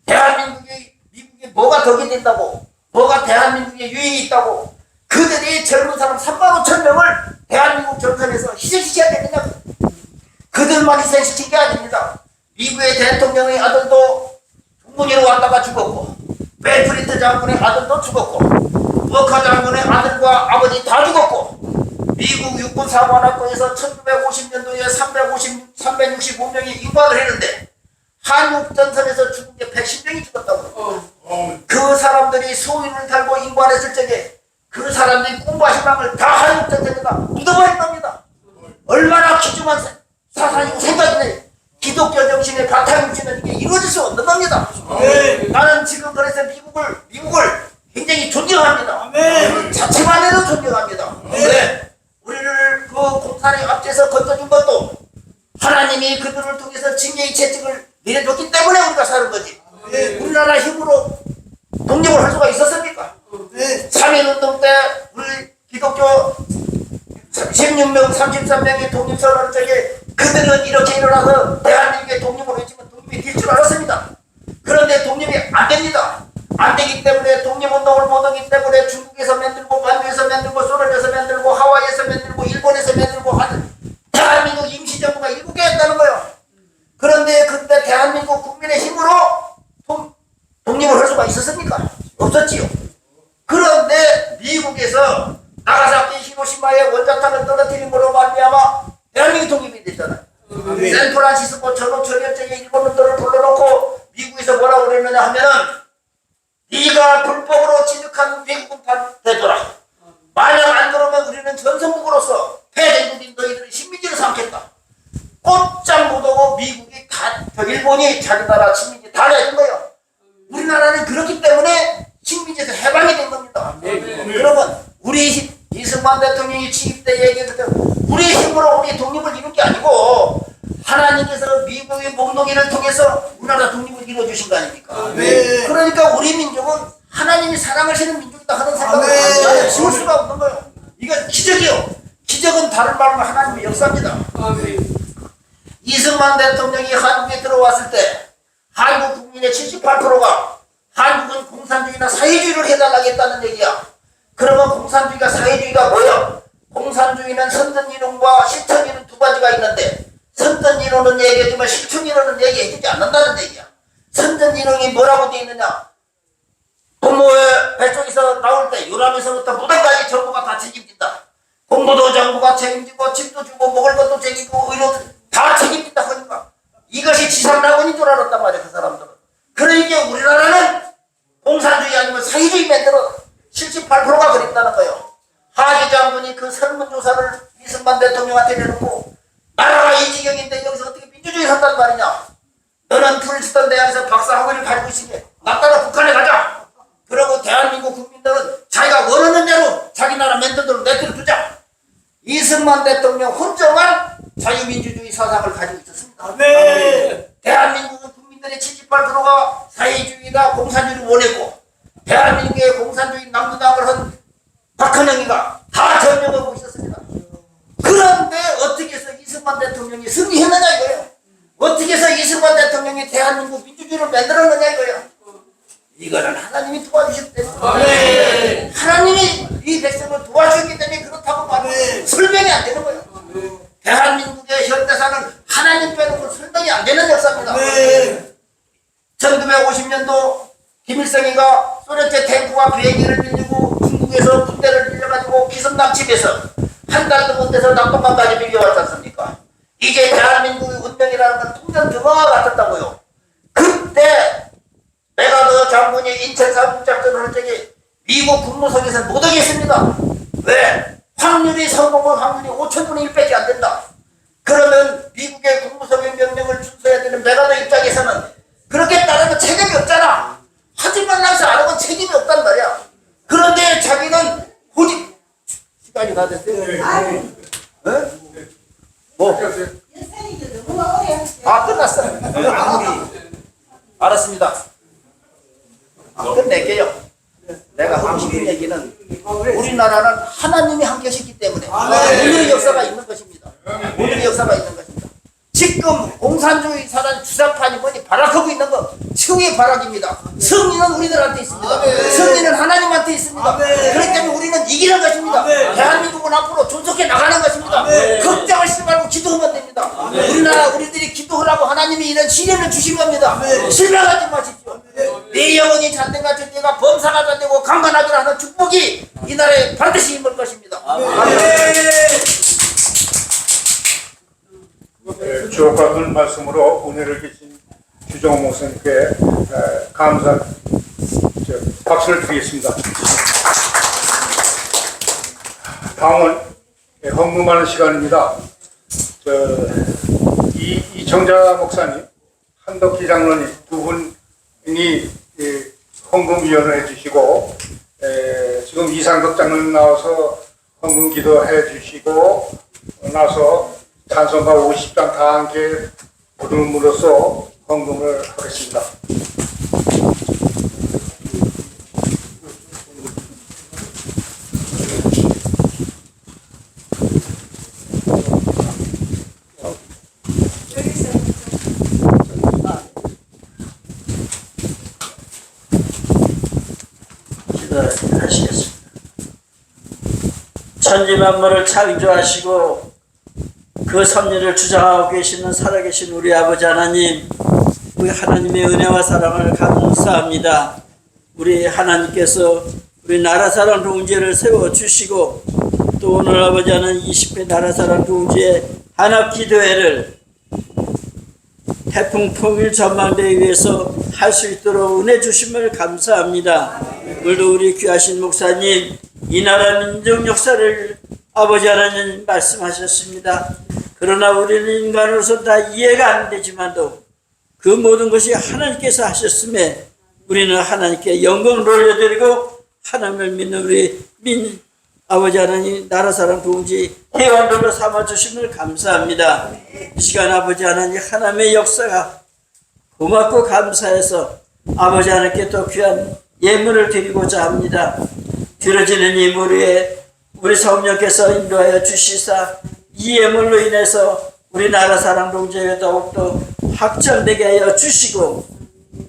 대한민국이 미국에 뭐가 덕이 된다고, 뭐가 대한민국에 유익이 있다고 그들이 젊은 사람 35,000명을 대한민국 전선에서 희생시켜야 되느냐? 그들만 희생시킨 게 아닙니다. 미국의 대통령의 아들도 국문으로 왔다가 죽었고, 벨프리트 장군의 아들도 죽었고, 워커 장군의 아들과 아버지 다 죽었고, 미국 육군 사관학교에서 1950년도에 365명이 임관을 했는데 한국 전선에서 죽은 게 110명이 죽었다고. 그 사람들이 소인을 달고 임관했을 적에 그 사람들이 꿈과 희망을 다 한국 전선에다 묻어버린 겁니다. 얼마나 귀중한 사상이고 생각이네. 기독교 정신의 바탕임지는 이게 이루어질 수 없는 겁니다. 나는 지금 그래서 미국을 굉장히 존경합니다. 그 자체만 해도 존경합니다. 우리를 그 공산의 앞에서 건져준 것도 하나님이 그들을 통해서 징계의 채찍을 내려줬기 때문에 우리가 사는 거지. 우리나라 힘으로 독립을 할 수가 있었습니까? 3.1운동 때 우리 기독교 16명, 33명이 독립선언을 적에 그들은 이렇게 일어나서 대한민국의 독립을 외치면 독립이 될 줄 알았습니다. 그런데 독립이 안 됩니다. 안 되기 때문에 독립운동을 못하기 때문에 중국에서 만들고 만주에서 만들고 소련에서 만들고 하와이에서 만들고 일본에서 만들고 하는 대한민국 임시정부가 7개였다는 거예요. 그런데 그때 대한민국 국민의 힘으로 독립을 할 수가 있었습니까? 없었지요. 그런데 미국에서 나가사키 히로시마에 원자탄을 떨어뜨림으로 말미암아 대한민국이 독립이 됐잖아요. 샌프란시스코 전후철협정에 일본군들을 불러놓고 미국에서 뭐라고 그랬느냐 하면은 네가 불법으로 진입한 외국은 되더라. 만약 안 그러면 우리는 전성국으로서 패전국인 너희들을 식민지로 삼겠다. 꼼짝 못하고 미국이 일본이 자기 나라 식민지 다 내준 거예요. 우리나라는 그렇기 때문에 식민지에서 해방이 된 겁니다. 그러면 우리 이승만 대통령이 취임 때 얘기했거든. 우리 힘으로 우리 독립을 이룬 게 아니고 하나님께서 미국의 몽둥이를 통해서 우리나라 독립을 이루어주신 거 아닙니까? 그러니까 우리 민족은 하나님이 사랑하시는 민족이다 하는 생각을 심을 수가 없는 거예요. 이건 기적이요. 기적은 다른 말로 하나님의 역사입니다. 이승만 대통령이 한국에 들어왔을 때 한국 국민의 78%가 한국은 공산주의나 사회주의를 해달라겠다는 얘기야. 그러면 공산주의가 사회주의가 뭐야? 공산주의는 선전이론과 실천이론 두 가지가 있는데 선전이론은 얘기하지만 실천이론은 얘기해주지 않는다는 얘기야. 선전이론이 뭐라고 되어 있느냐? 부모의 뱃속에서 나올 때 유람에서부터 무덤까지 정부가 다 책임진다. 공부도 정부가 책임지고 집도 주고 먹을 것도 책임지고 의료도 다 책임진다 하니까 이것이 지상낙원인 줄 알았단 말이야. 그 사람들은. 그러니까 우리나라는 공산주의 아니면 사회주의 만들어 78%가 그랬다는 거예요. 하지 장군이 그 설문조사를 이승만 대통령한테 내놓고 나라가 이 지경인데 여기서 어떻게 민주주의 한단 말이냐. 너는 프린스턴 대학에서 박사학위를 가지고 있으니 나 따라 북한에 가자. 그러고 대한민국 국민들은 자기가 원하는 대로 자기 나라 멘토대로 내버려 두자. 이승만 대통령 혼자만 자유민주주의 사상을 가지고 있었습니다. 대한민국 국민들의 78%가 사회주의나 공산주의를 원했고 대한민국의 공산주의 남부당을 한 박헌영이가 다 점령하고 있었습니다. 그런데 어떻게 해서 이승만 대통령이 승리했느냐 이거예요. 어떻게 해서 이승만 대통령이 대한민국 민주주의를 만들었느냐 이거예요. 이거는 하나님이 도와주셨기 때문에 하나님이 이 백성을 도와주셨기 때문에 그렇다고 말하면 설명이 안 되는 거예요. 대한민국의 현대사는 하나님 빼놓고 설명이 안 되는 역사입니다. 1950년도 김일성이가 소련제 탱크와 비행기를 빌리고 중국에서 군대를 빌려가지고 기습납치해서 한 달도 못돼서 낙동강까지 밀려왔지 않습니까? 이제 대한민국의 운명이라는 건 통전등화와 같았다고요. 그때 메가더 장군이 인천 상륙작전을 할 적에 미국 국무성에서 못 오겠습니다. 왜? 성공할 확률이 5,000분의 1밖에 안 된다. 그러면 미국의 국무성의 명령을 준수해야 되는 메가더 입장에서는 그렇게 따르면 책임이 없잖아. 하지 말라 해서 안 하면 책임이 없단 말이야. 그런데 자기는 고집 시간이 다 됐어요. 네? 뭐? 끝났어. 알았습니다. 끝낼게요. 내가 하고 싶은 얘기는 우리나라는 하나님이 함께 하셨기 때문에 오늘의 역사가 있는 것입니다. 오늘의 역사가 있는 것입니다. 지금 공산주의 사단 주사판이 뭐니 발악하고 있는 거 최후의 발악입니다. 승리는 우리들한테 있습니다. 승리는 하나님한테 있습니다. 그렇기 때문에 우리는 이기는 것입니다. 대한민국은 앞으로 존속해 나가는 것입니다. 걱정하시지 말고 기도하면 됩니다. 우리나라 우리들이 기도하라고 하나님이 이런 시련을 주신 겁니다. 실망하지 마십시오. 내 영혼이 잔등같이 내가 범사가 잔되고 강건하기를 하는 축복이 이 나라에 반드시 임할 것입니다. 주옥받은 말씀으로 은혜를 주신 주정호 목사님께 감사 박수를 드리겠습니다. 다음은 헌금하는 시간입니다. 이정자 목사님, 한덕기 장로님 두 분이 헌금위원을 해주시고 지금 이상덕 장로님 나와서 헌금 기도해 주시고 나서 찬송가 50장 다 함께 부름으로써 헌금을 하겠습니다. 천지 만물을 창조하시고 그 섭리를 주장하고 계시는 살아계신 우리 아버지 하나님, 우리 하나님의 은혜와 사랑을 감사합니다. 우리 하나님께서 우리 나라사랑 동지회를 세워주시고 또 오늘 아버지 하나님 20회 나라사랑 동지회 한합기도회를 태풍 통일 전망대에 위해서 할 수 있도록 은혜 주심을 감사합니다. 오늘도 우리 귀하신 목사님 이 나라 민족 역사를 아버지 하나님 말씀하셨습니다. 그러나 우리는 인간으로서 다 이해가 안 되지만도 그 모든 것이 하나님께서 하셨음에 우리는 하나님께 영광을 올려드리고 하나님을 믿는 우리 아버지 하나님 나라사랑 동지 회원들로 삼아주심을 감사합니다. 이 시간 아버지 하나님 하나님의 역사가 고맙고 감사해서 아버지 하나님께 더 귀한 예물을 드리고자 합니다. 드려지는 예물 위에 우리 성령께서 인도하여 주시사 이 예물로 인해서 우리 나라사랑 동지회가 더욱더 확장되게 하여 주시고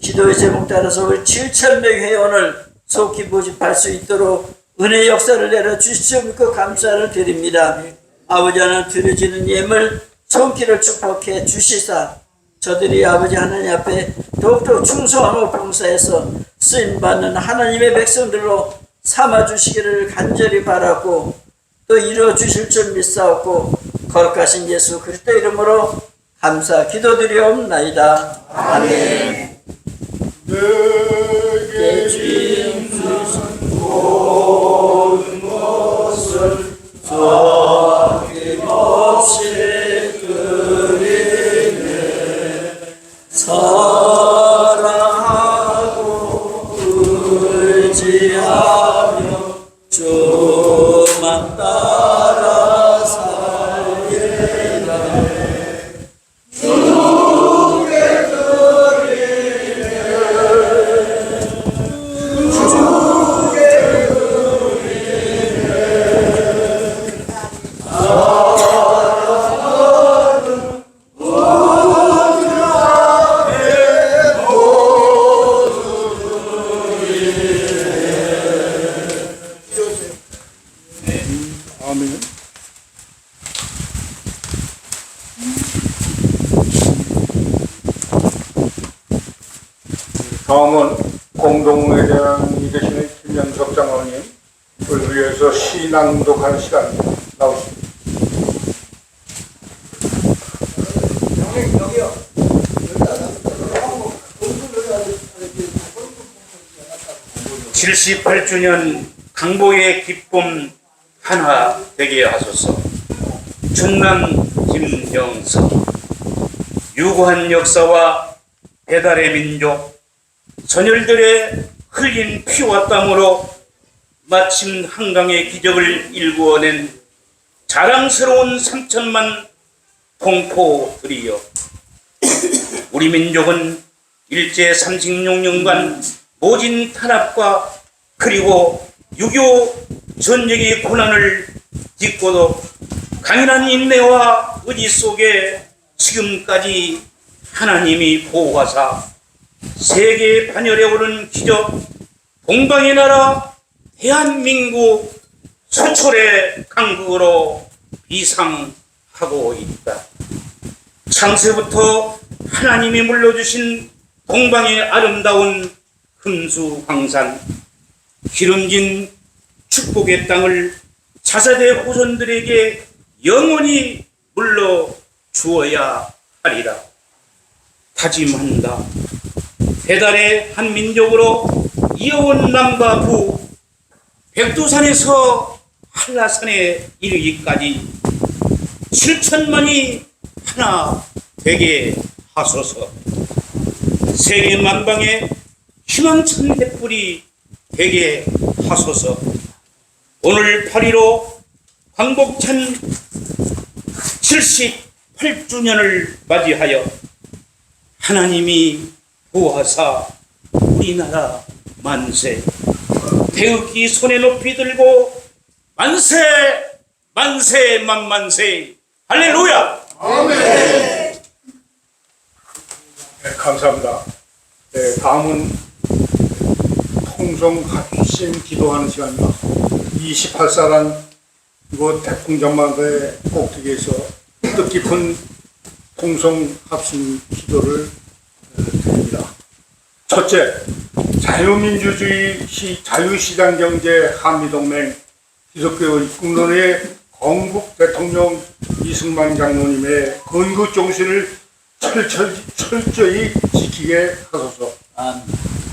기도의 제목 따라서 우리 7,000명 회원을 속히 모집할 수 있도록 은혜의 역사를 내려주시오 믿고 감사를 드립니다. 아버지 하나님 드려지는 예물 손길을 축복해 주시사 저들이 아버지 하나님 앞에 더욱더 충성하고 봉사해서 쓰임받는 하나님의 백성들로 삼아주시기를 간절히 바라고 또 이루어주실 줄 믿사옵고 거룩하신 예수 그리스도 이름으로 감사 기도드리옵나이다. 아멘. 내게 주인 주신 모든 것을 아낌없이 드리네. 사랑하고 의지하며 주만 따라 살리라. 아멘. 다음은 공동회장이 되시는 김영석 장로님을 위해서 시 낭독하는 시간 나오십니다. (78주년) 강보의 기쁨 하나 되게 하소서. 충남 김영석. 유구한 역사와 배달의 민족, 선열들의 흘린 피와 땀으로 마침 한강의 기적을 일구어낸 자랑스러운 3천만 동포들이여, 우리 민족은 일제 36년간 모진 탄압과 그리고 6.25 전쟁의 고난을 딛고도 강인한 인내와 의지 속에 지금까지 하나님이 보호하사 세계 반열에 오른 기적, 동방의 나라 대한민국 수철의 강국으로 비상하고 있다. 창세부터 하나님이 물려주신 동방의 아름다운 금수강산, 기름진 축복의 땅을 자사대 후손들에게 영원히 물려주어야 하리라. 다짐한다. 배달의 한 민족으로 이어온 남과 부, 백두산에서 한라산에 이르기까지 7천만이 하나 되게 하소서. 세계 만방에 희망찬 햇불이 되게 하소서. 오늘 8.15 광복찬 78주년을 맞이하여 하나님이 보호하사 우리나라 만세, 태극기 손에 높이 들고 만세 만세 만만세 할렐루야. 아멘. 네, 감사합니다. 네, 다음은 통성 합심 기도하는 시간입니다. 28사란 이곳 태풍전망대 꼭대기에서 뜻깊은 통성합심 기도를 드립니다. 첫째, 자유민주주의 자유시장경제 한미동맹 기독교 입국론의 건국 대통령 이승만 장로님의 건국 정신을 철저히 지키게 하소서.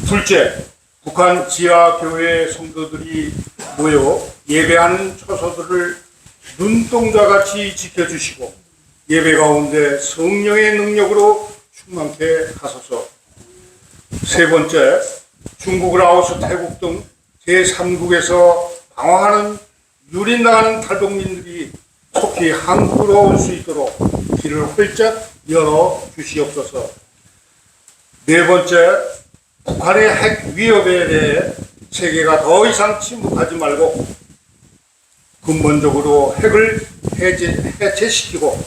둘째, 북한 지하교회 성도들이 모여 예배하는 처소들을 눈동자같이 지켜주시고 예배 가운데 성령의 능력으로 충만케 하소서. 세 번째, 중국, 라오스, 태국 등 제3국에서 방황하는 유린당하는 탈북민들이 속히 한국으로 올 수 있도록 길을 활짝 열어 주시옵소서. 네 번째, 북한의 핵 위협에 대해 세계가 더 이상 침묵하지 말고 근본적으로 핵을 해체시키고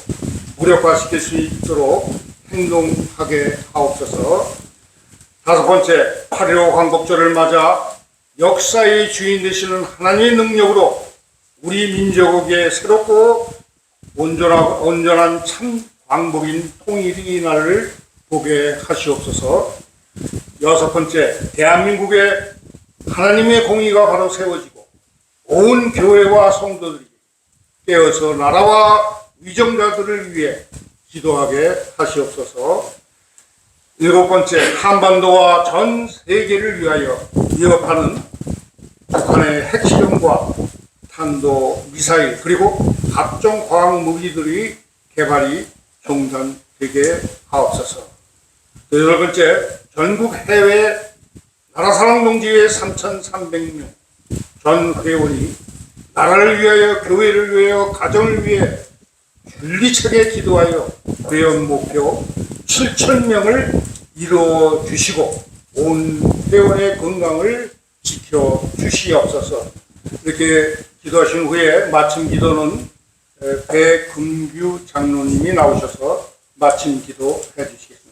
무력화시킬 수 있도록 행동하게 하옵소서. 다섯 번째, 8.15 광복절을 맞아 역사의 주인 되시는 하나님의 능력으로 우리 민족에게 새롭고 온전한 참 광복인 통일의 날을 보게 하시옵소서. 여섯 번째, 대한민국에 하나님의 공의가 바로 세워지고 온 교회와 성도들이 깨어서 나라와 위정자들을 위해 기도하게 하시옵소서. 일곱 번째, 한반도와 전 세계를 위하여 위협하는 북한의 핵실험과 탄도 미사일 그리고 각종 과학 무기들이 개발이 중단되게 하옵소서. 여덟 번째, 전국 해외 나라사랑 동지회 3,300명 전 회원이 나라를 위하여, 교회를 위하여, 가정을 위해 줄기차게 기도하여 회원 목표 7,000명을 이루어 주시고 온 회원의 건강을 지켜 주시옵소서. 이렇게 기도하신 후에 마침 기도는 배금규 장로님이 나오셔서 마침 기도 해주시겠습니다.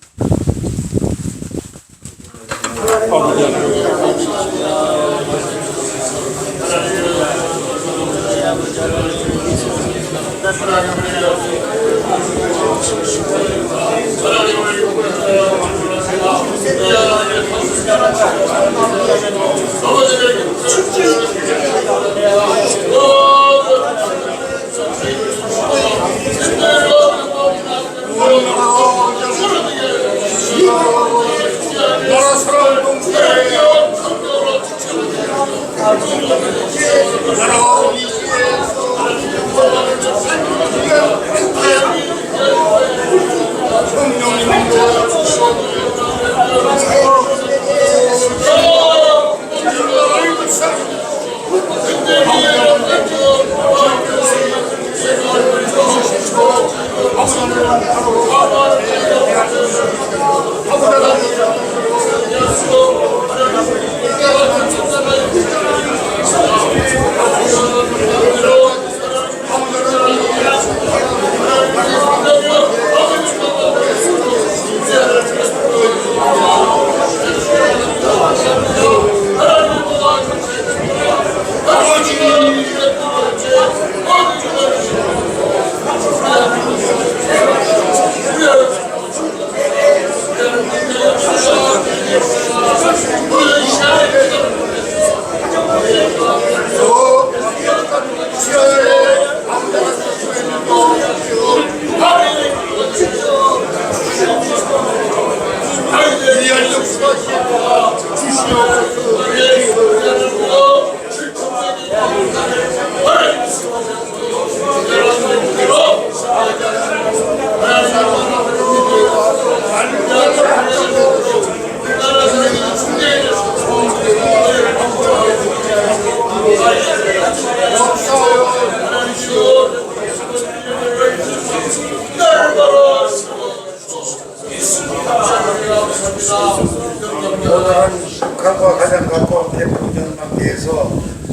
오늘은 북한과 가장 가까운 태풍전망대에서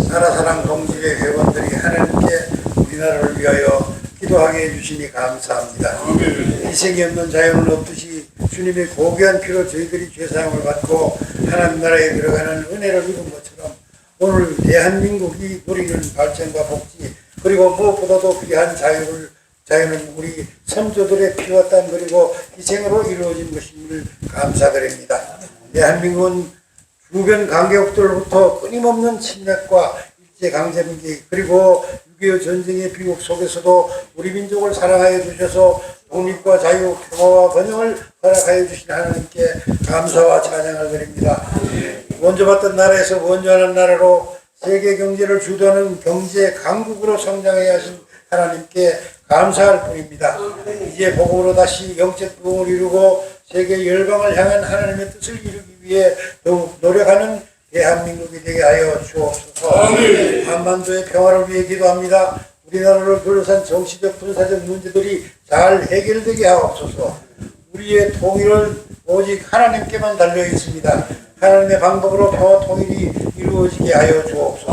나라사랑 동지회 회원들이 하나님께 우리나라를 위하여 기도하게 해주시니 감사합니다. 희생이 없는 자유는 없듯이 주님의 고귀한 피로 저희들이 죄사함을 받고 하나님 나라에 들어가는 은혜를 입은 것처럼 오늘 대한민국이 누리는 발전과 복지 그리고 무엇보다도 귀한 자유는 우리 선조들의 피와 땀 그리고 희생으로 이루어진 것임을 감사드립니다. 대한민국은 주변 강대국들로부터 끊임없는 침략과 일제강점기 그리고 6.25 전쟁의 비극 속에서도 우리 민족을 사랑하여 주셔서 독립과 자유, 평화와 번영을 허락하여 주신 하나님께 감사와 찬양을 드립니다. 먼저 봤던 나라에서 원조하는 나라로 세계 경제를 주도하는 경제 강국으로 성장해 하신 하나님께 감사할 뿐입니다. 이제 복음으로 다시 영적 부흥을 이루고 세계 열방을 향한 하나님의 뜻을 이루기 위해 더욱 노력하는 대한민국이 되게 하여 주옵소서. 한반도의 평화를 위해 기도합니다. 우리나라를 둘러싼 정치적 군사적 문제들이 잘 해결되게 하옵소서. 우리의 통일은 오직 하나님께만 달려 있습니다. 하나님의 방법으로 평화 통일이 이루어지게 하여 주옵소서.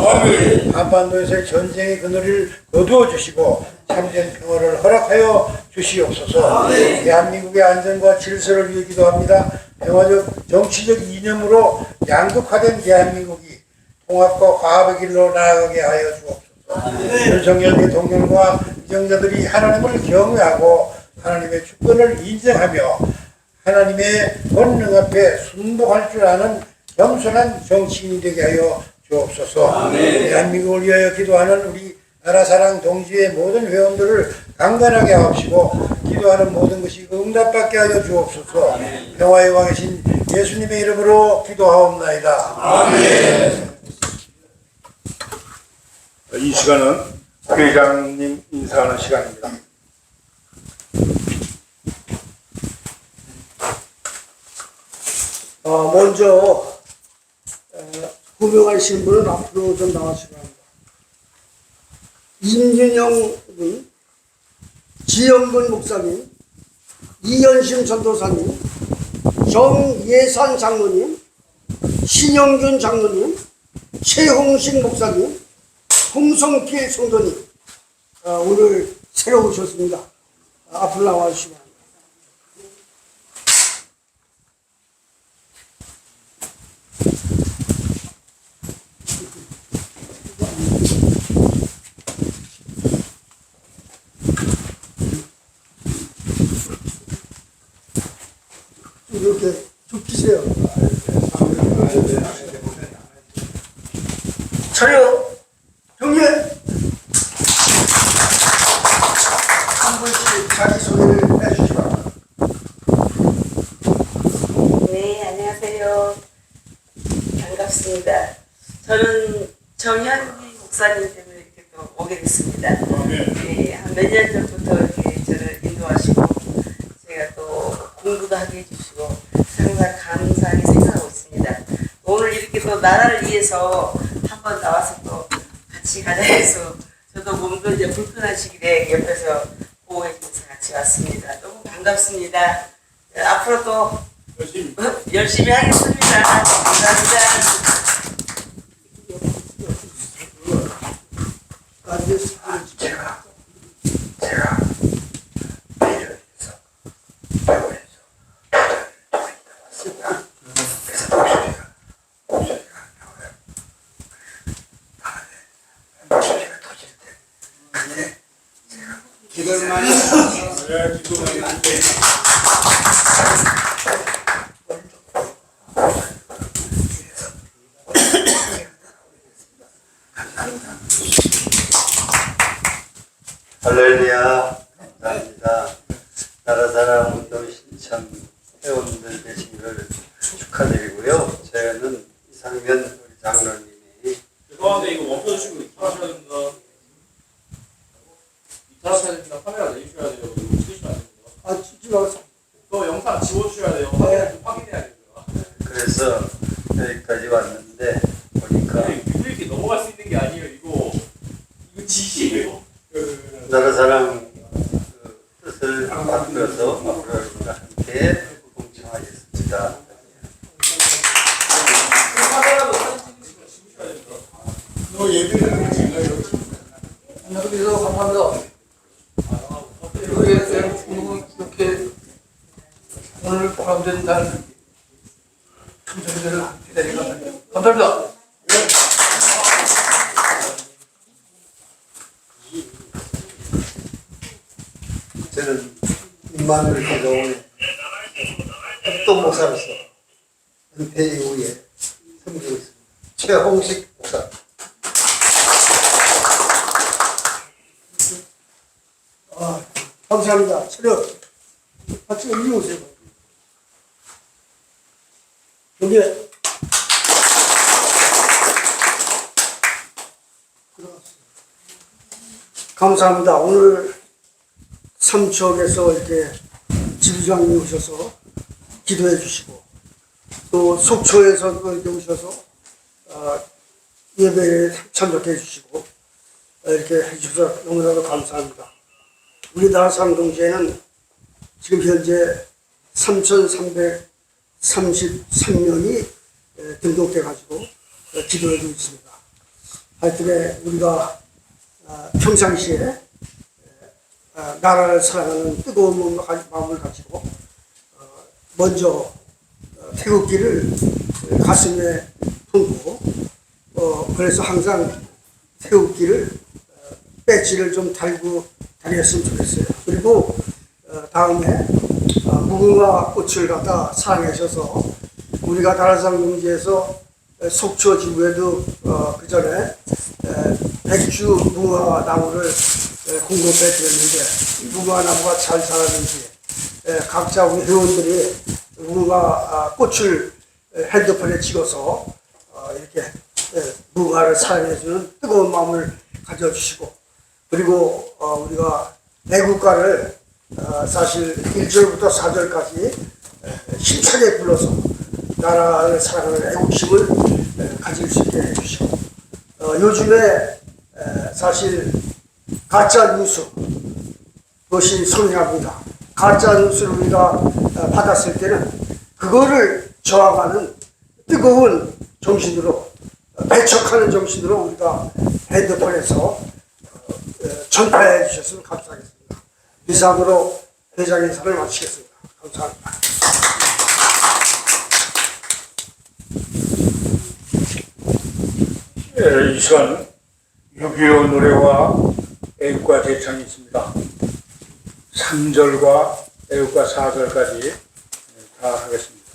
한반도에서의 전쟁의 그늘을 거두어 주시고 참된 평화를 허락하여 주시옵소서. 대한민국의 안전과 질서를 위해 기도합니다. 평화적 정치적 이념으로 양극화된 대한민국이 통합과 화합의 길로 나아가게 하여 주옵소서. 윤석열 대통령과 위정자들이 하나님을 경외하고 하나님의 주권을 인정하며 하나님의 권능 앞에 순복할 줄 아는 겸손한 정치인이 되게 하여 주옵소서. 대한민국을 위하여 기도하는 우리 나라사랑 동지의 모든 회원들을 강건하게 하옵시고 기도하는 모든 것이 응답받게 하여 주옵소서. 평화의 왕이신 예수님의 이름으로 기도하옵나이다. 이 시간은 회장님 인사하는 시간입니다. 먼저 호명하신 분은 앞으로 좀 나와주시기 바랍니다. 임진영 군, 지영근 목사님, 이현심 전도사님, 정예산 장로님, 신영균 장로님, 최홍식 목사님, 홍성필 성도님, 오늘 새로 오셨습니다. 앞으로 나와주시기 바랍니다. 이렇게 좁히세요. 차려 경례. 한 분씩 자기소개를 해주시기 바랍니다. 네, 안녕하세요. 반갑습니다. 저는 정현기 목사님 때문에 이렇게 또 오게 됐습니다. 네, 한 몇 년 전부터 이렇게 저를 인도하시고 제가 또 공부도 하게 해주시고 항상 감사하게 생각하고 있습니다. 오늘 이렇게 또 나라를 위해서 한번 나와서 또 같이 가자 해서 저도 몸도 이제 불편한 시기에 옆에서 보호해주면서 같이 왔습니다. 너무 반갑습니다. 앞으로 또 열심히 하겠습니다. 감사합니다. 제가 내려서 병원에서 왔습니다. 그래서 목소리가 안 나와요. 다음에 목소리가 터질 때 그때 제가 기도만 할렐루야. 감사합니다. 나라사랑 운동 신청 회원들 되시기를 축하드리고요. 저는 이상면 우리 장로님이 죄송한데 이거 멈춰주시고 이탈하셔야 됩니다. 이탈하셔야 됩니다. 카메라 내주셔야 돼요. 이거 찍으시면 안 됩니다. 찍지 마세요. 또 영상 지워주셔야 돼요. 확인해야 됩니다. 그래서 여기까지 왔는데 보니까 이렇게 넘어갈 수 있는 게 아니에요. 이거 지시예요. 나라사랑 뜻을 바꾸어서 앞으로 여러분과 함께 공청하겠습니다. 너 예비를 지금 여기서 감사합니다. 이렇게 오늘 포함된 날 참석자를 기다리고 감사합니다. 저는 임마누엘 기도원의 합동목사로서 은퇴 이후에 섬기고 있습니다. 최홍식 목사. 감사합니다. 차렷. 같이 올리 오세요. 여기 감사합니다. 오늘 삼척에서 이렇게 지부장님 오셔서 기도해 주시고 또 속초에서도 이렇게 오셔서 예배에 참석해 주시고 이렇게 해주셔서 너무나도 감사합니다. 우리나라 상동시에는 지금 현재 3,333명이 등록돼 가지고 기도하고 있습니다. 하여튼에 우리가 평상시에 나라를 사랑하는 뜨거운 마음을 가지고 먼저 태극기를 가슴에 품고 그래서 항상 태극기를 배지를 좀 달고 다녔으면 좋겠어요. 그리고 다음에 무궁화 꽃을 갖다 사랑하셔서 우리가 다라상동지에서 속초 지구에도 그 전에 백주 무궁화 나무를 공급해 드렸는데 무궁화 나무가 잘 자라는지 각자 우리 회원들이 무궁화 꽃을 핸드폰에 찍어서 이렇게 무궁화를 사랑해주는 뜨거운 마음을 가져주시고 그리고 우리가 애국가를 사실 1절부터 4절까지 힘차게 불러서 나라를 사랑하는 애국심을 가질 수 있게 해주시고 요즘에 사실 가짜 뉴스 그것이 성행합니다. 가짜 뉴스를 우리가 받았을 때는 그거를 저항하는 뜨거운 정신으로 배척하는 정신으로 우리가 핸드폰에서 전파해 주셨으면 감사하겠습니다. 이상으로 회장 인사를 마치겠습니다. 감사합니다. 이 시간 6.25 노래와 애국가 대창이 있습니다. 3절과 애국가 4절까지 다 하겠습니다.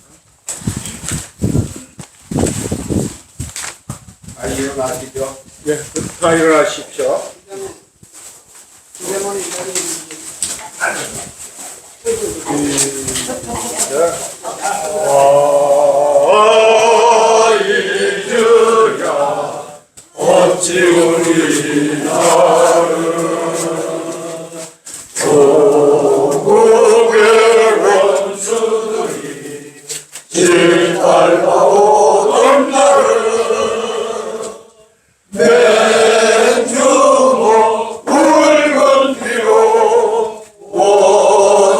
일어나시죠. 예, 다 일어나십시오. 어찌 우리나를 조국의 원수들이 짓밟아오던 날을 맨주먹 붉은 피로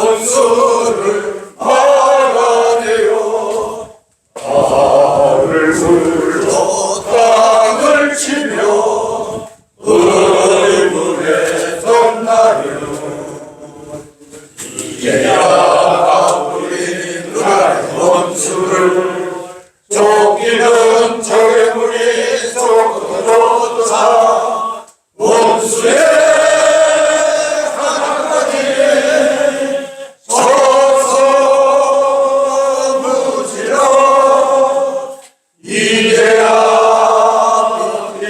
원수를 막아내어 달을 불러 땅을 치며 의문했던 날은 이제야 우리는 원수를 쫓기는 적의물이 쫓겨도사 원수의 하나까지 서서 무지러 이제야 이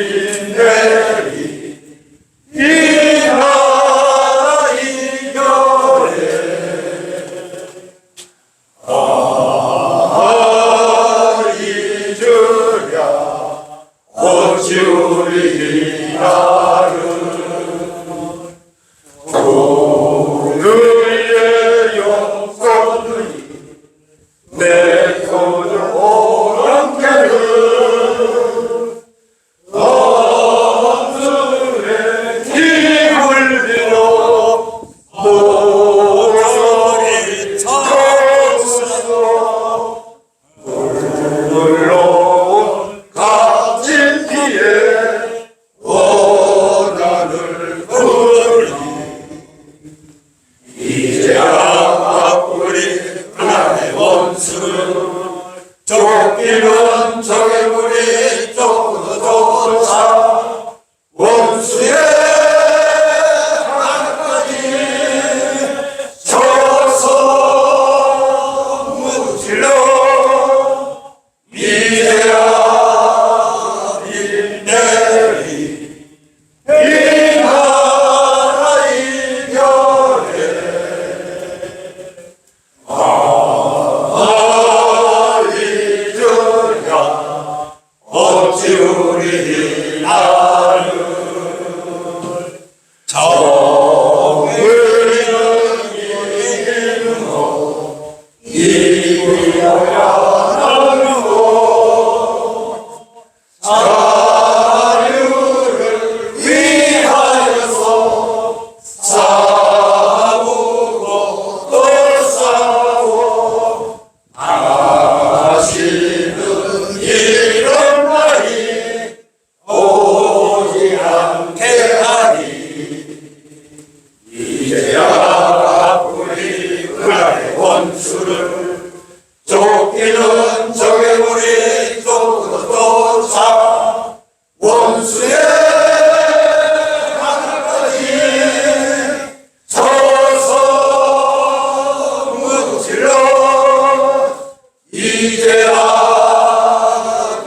나라 이겨내 원수를 쫓기는 적의 무리 쫓아 원수의 하늘까지 서서 무질러 이제야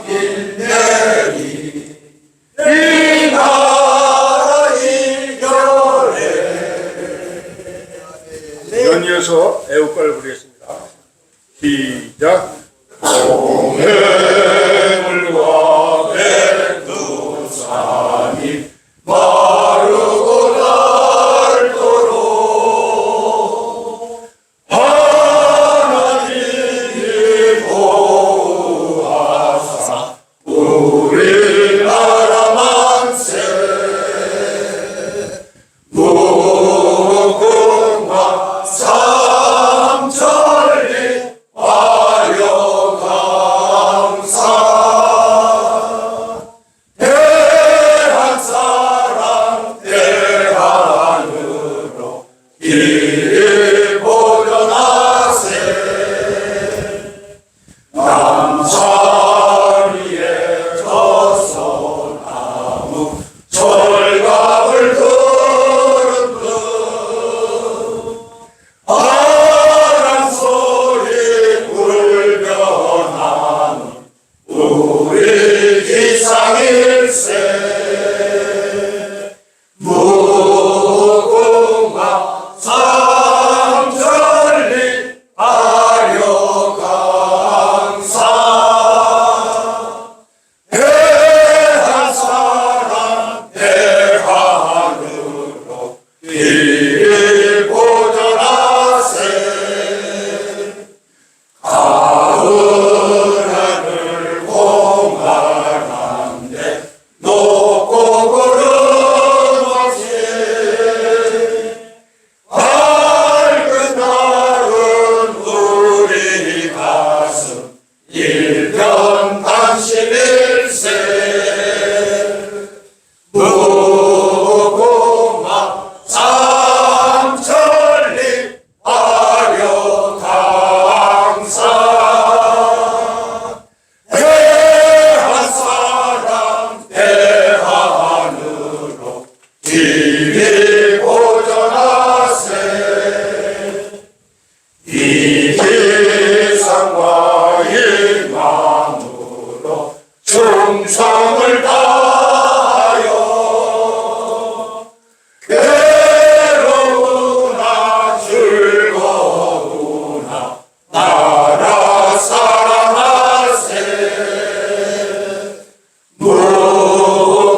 길내리 이 나라 이겨내. 연이어서 애국가를 부르겠습니다. 시작. 동해물과 백두산이 마르고 닳도록 하나님이 보호하사 우리나라 만세 무궁화 삼천리 화려강사 대한 사랑 대한으로 길 보존하세. 남산 위에 져서 나무 철갑을 두른 듯 바람 소리 울려나는 우리 기상일세. 무궁화 삼천리 화려강사 대한 사랑 대한으로 길 보존하세. 가을 하늘 공활한데 높고 구름 없이 밝은 날은 우리 가슴 일편 당신일세. 무궁화 삼천리 화려강사 대한 사랑 대한으로 길이 보존하세. 이 기상과 일망으로 충성을 다하여 괴로우나 즐거우나 나라 사랑하세. 무궁화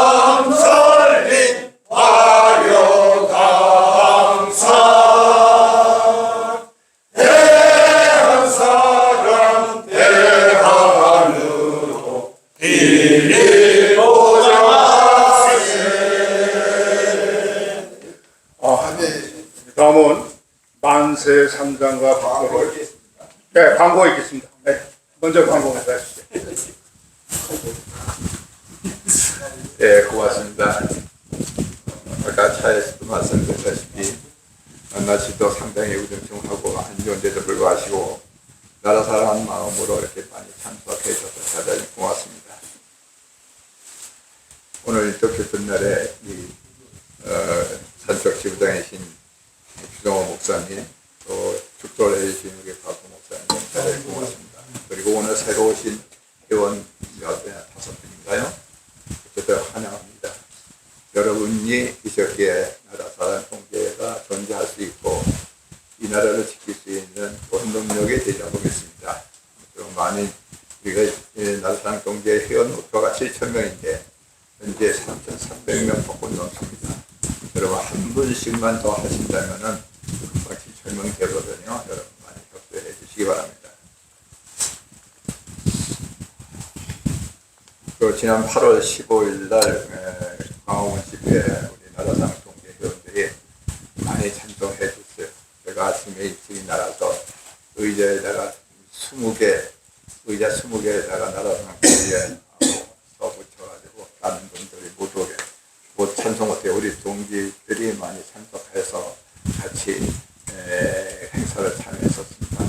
삼천리 화려강사 대한 사랑 대한으로 길이 보존하세. 다음은 만세 삼장과 광고. 네, 광고 있겠습니다. 네, 먼저 광고 하시죠. 네, 고맙습니다. 아까 차에서도 말씀드렸다시피 날씨도 상당히 우중충하고 안 좋은데도 불구하고 나라 사랑하는 마음으로 이렇게 많이 참석해 주셔서 대단히 고맙습니다. 오늘 또 깊은 날에 이 산적 지부장이신 주정호 목사님, 또 축도를 해주신 우리 박구 목사님 대단히 고맙습니다. 그리고 오늘 새로 오신 회원 몇 다섯 분인가요? 어쨌든 환영합니다. 여러분이 있었기에 나라 사랑 통제가 존재할 수 있고 이 나라를 지킬 수 있는 원동력이 되자 보겠습니다. 많은 우리가 나라 사랑 통제 회원 목표가 7,000명인데 현재 3,300명 조금 넘습니다. 여러분 한 분씩만 더 하신다면은 금방 설명되거든요. 여러분 많이 협조해 주시기 바랍니다. 그 지난 8월 15일 날 광화문 집회에 우리 나라당 동계 회원들이 많이 찬성해 줬어요. 제가 아침에 일찍 나가서 의자에다가 20개, 의자 20개에다가 나라당 동계에 써 붙여가지고 다른 분들이 못 오게 못 찬성 못해요. 우리 동기들이 많이 참석해서 같이 행사를 참여했었습니다.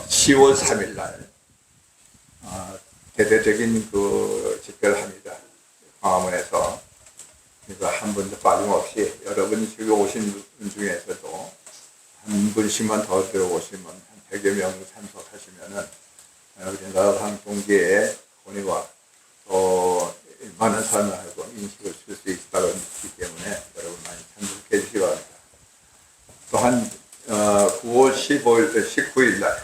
10월 3일 날 대대적인 그 집회를 합니다. 광화문에서. 그래서 한 분도 빠짐없이 여러분이 지금 오신 분 중에서도 한 분씩만 더 들어오시면 한 100여 명 참석하시면은 우리 나라당 동계의 권위와 또 많은 설명하고 인식을 줄 수 있다고 믿기 때문에 여러분 많이 참석해 주시기 바랍니다. 또한 9월 19일 날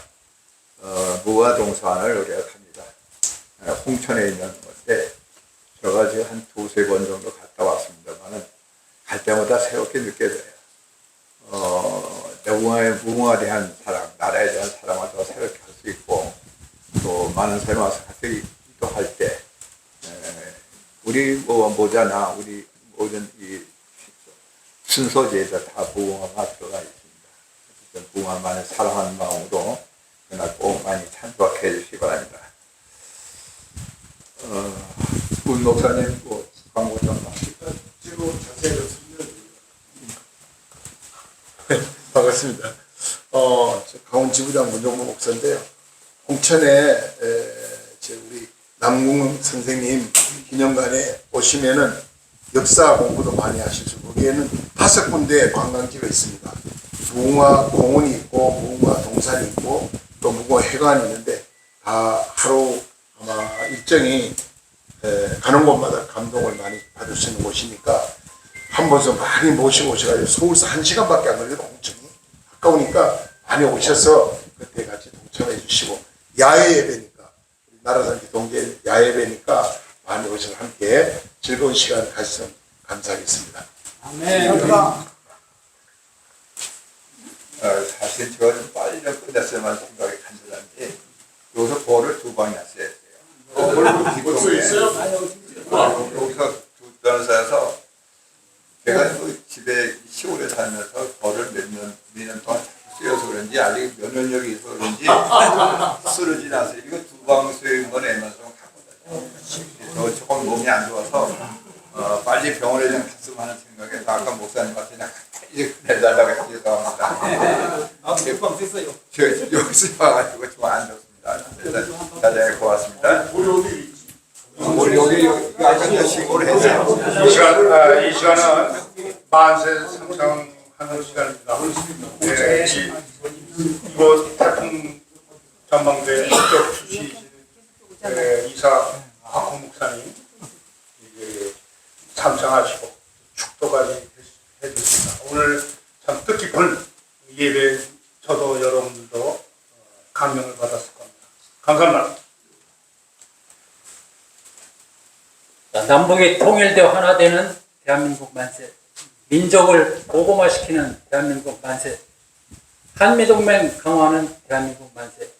무화동산을 우리가 갑니다. 홍천에 있는 건데 제가 지금 한 2-3번 정도 갔다 왔습니다만은 갈 때마다 새롭게 느껴져요. 무궁화에 대한 사랑, 나라에 대한 사랑을 더 새롭게 할 수 있고 또 많은 사람이 와서 같이 기도할 때 우리 모자나 우리 모든 이 순서지에서 다 무궁화가 들어가 있습니다. 무궁화만을 사랑하는 마음으로 그날 꼭 많이 참석해 주시기 바랍니다. 문 목사님 광고 좀 하실까요? 지금 자세히 반갑습니다. 저 강원지부장 문정모 목사인데요. 홍천에 우리 남궁 선생님 기념관에 오시면은 역사 공부도 많이 하실 수 있고 거기에는 5군데 관광지가 있습니다. 무궁화 공원이 있고 무궁화 동산이 있고 또 무궁화 회관이 있는데 다 하루 아마 일정이 가는 곳마다 감동을 많이 받을 수 있는 곳이니까 한 번서 많이 모시고 오셔가지고 서울서 1시간밖에 안 걸려도 홍천이 가까우니까 많이 오셔서 그때 같이 동참해 주시고 야외 예배니까 나라당 동계 야외 예배니까 많이 오셔서 함께 즐거운 시간 가지면 감사하겠습니다. 아멘. 사실 제가 좀 빨리 좀 끝냈어야만 생각이 간절한데 여기서 벌을 2방이나 써야 돼요. 벌 있어요? 여기서 두 변호사여서 제가 그 집에 시골에 살면서 벌을 몇 년 동안 쓰여서 그런지 아직 면역력이 있어서 그런지 쓰러지지 않아요. 이거 2방 쓰인 건 애만 좀 가거든요. 저 조금 몸이 안 좋아서 빨리 병원에 좀 갔으면 하는 생각에서 아까 목사님한테 그냥 이제 내달라고 해서 죄송합니다. 몇방 됐어요. 저 여기서 와가지고 좀 안 좋습니다. 대단히 고맙습니다. 우리 여기 아까 신고를 했어요. 이 시간은 만세 상상하는 시간입니다. 이곳 태풍 전망대 직접 주시신 이사 박홍 목사님 참석하시고 축도까지 해주십니다. 오늘 참 뜻깊은 예배 저도 여러분들도 감명을 받았을 겁니다. 감사합니다. 남북이 통일되어 하나 되는 대한민국 만세, 민족을 고고화시키는 대한민국 만세, 한미동맹 강화하는 대한민국 만세.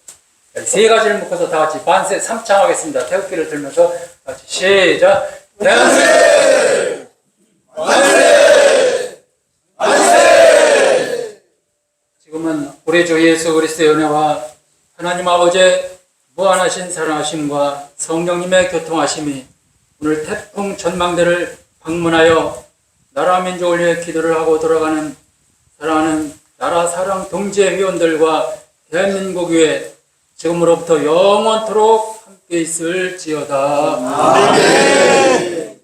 3가지를 묶어서 다 같이 만세 3창하겠습니다. 태극기를 들면서 다 같이 시작! 만세! 만세! 만세! 지금은 우리 주 예수 그리스도의 은혜와 하나님 아버지의 무한하신 사랑하심과 성령님의 교통하심이 오늘 태풍 전망대를 방문하여 나라 민족을 위해 기도를 하고 돌아가는 사랑하는 나라 사랑 동지 회원들과 대한민국 위에 지금으로부터 영원토록 함께 있을지어다. 아멘.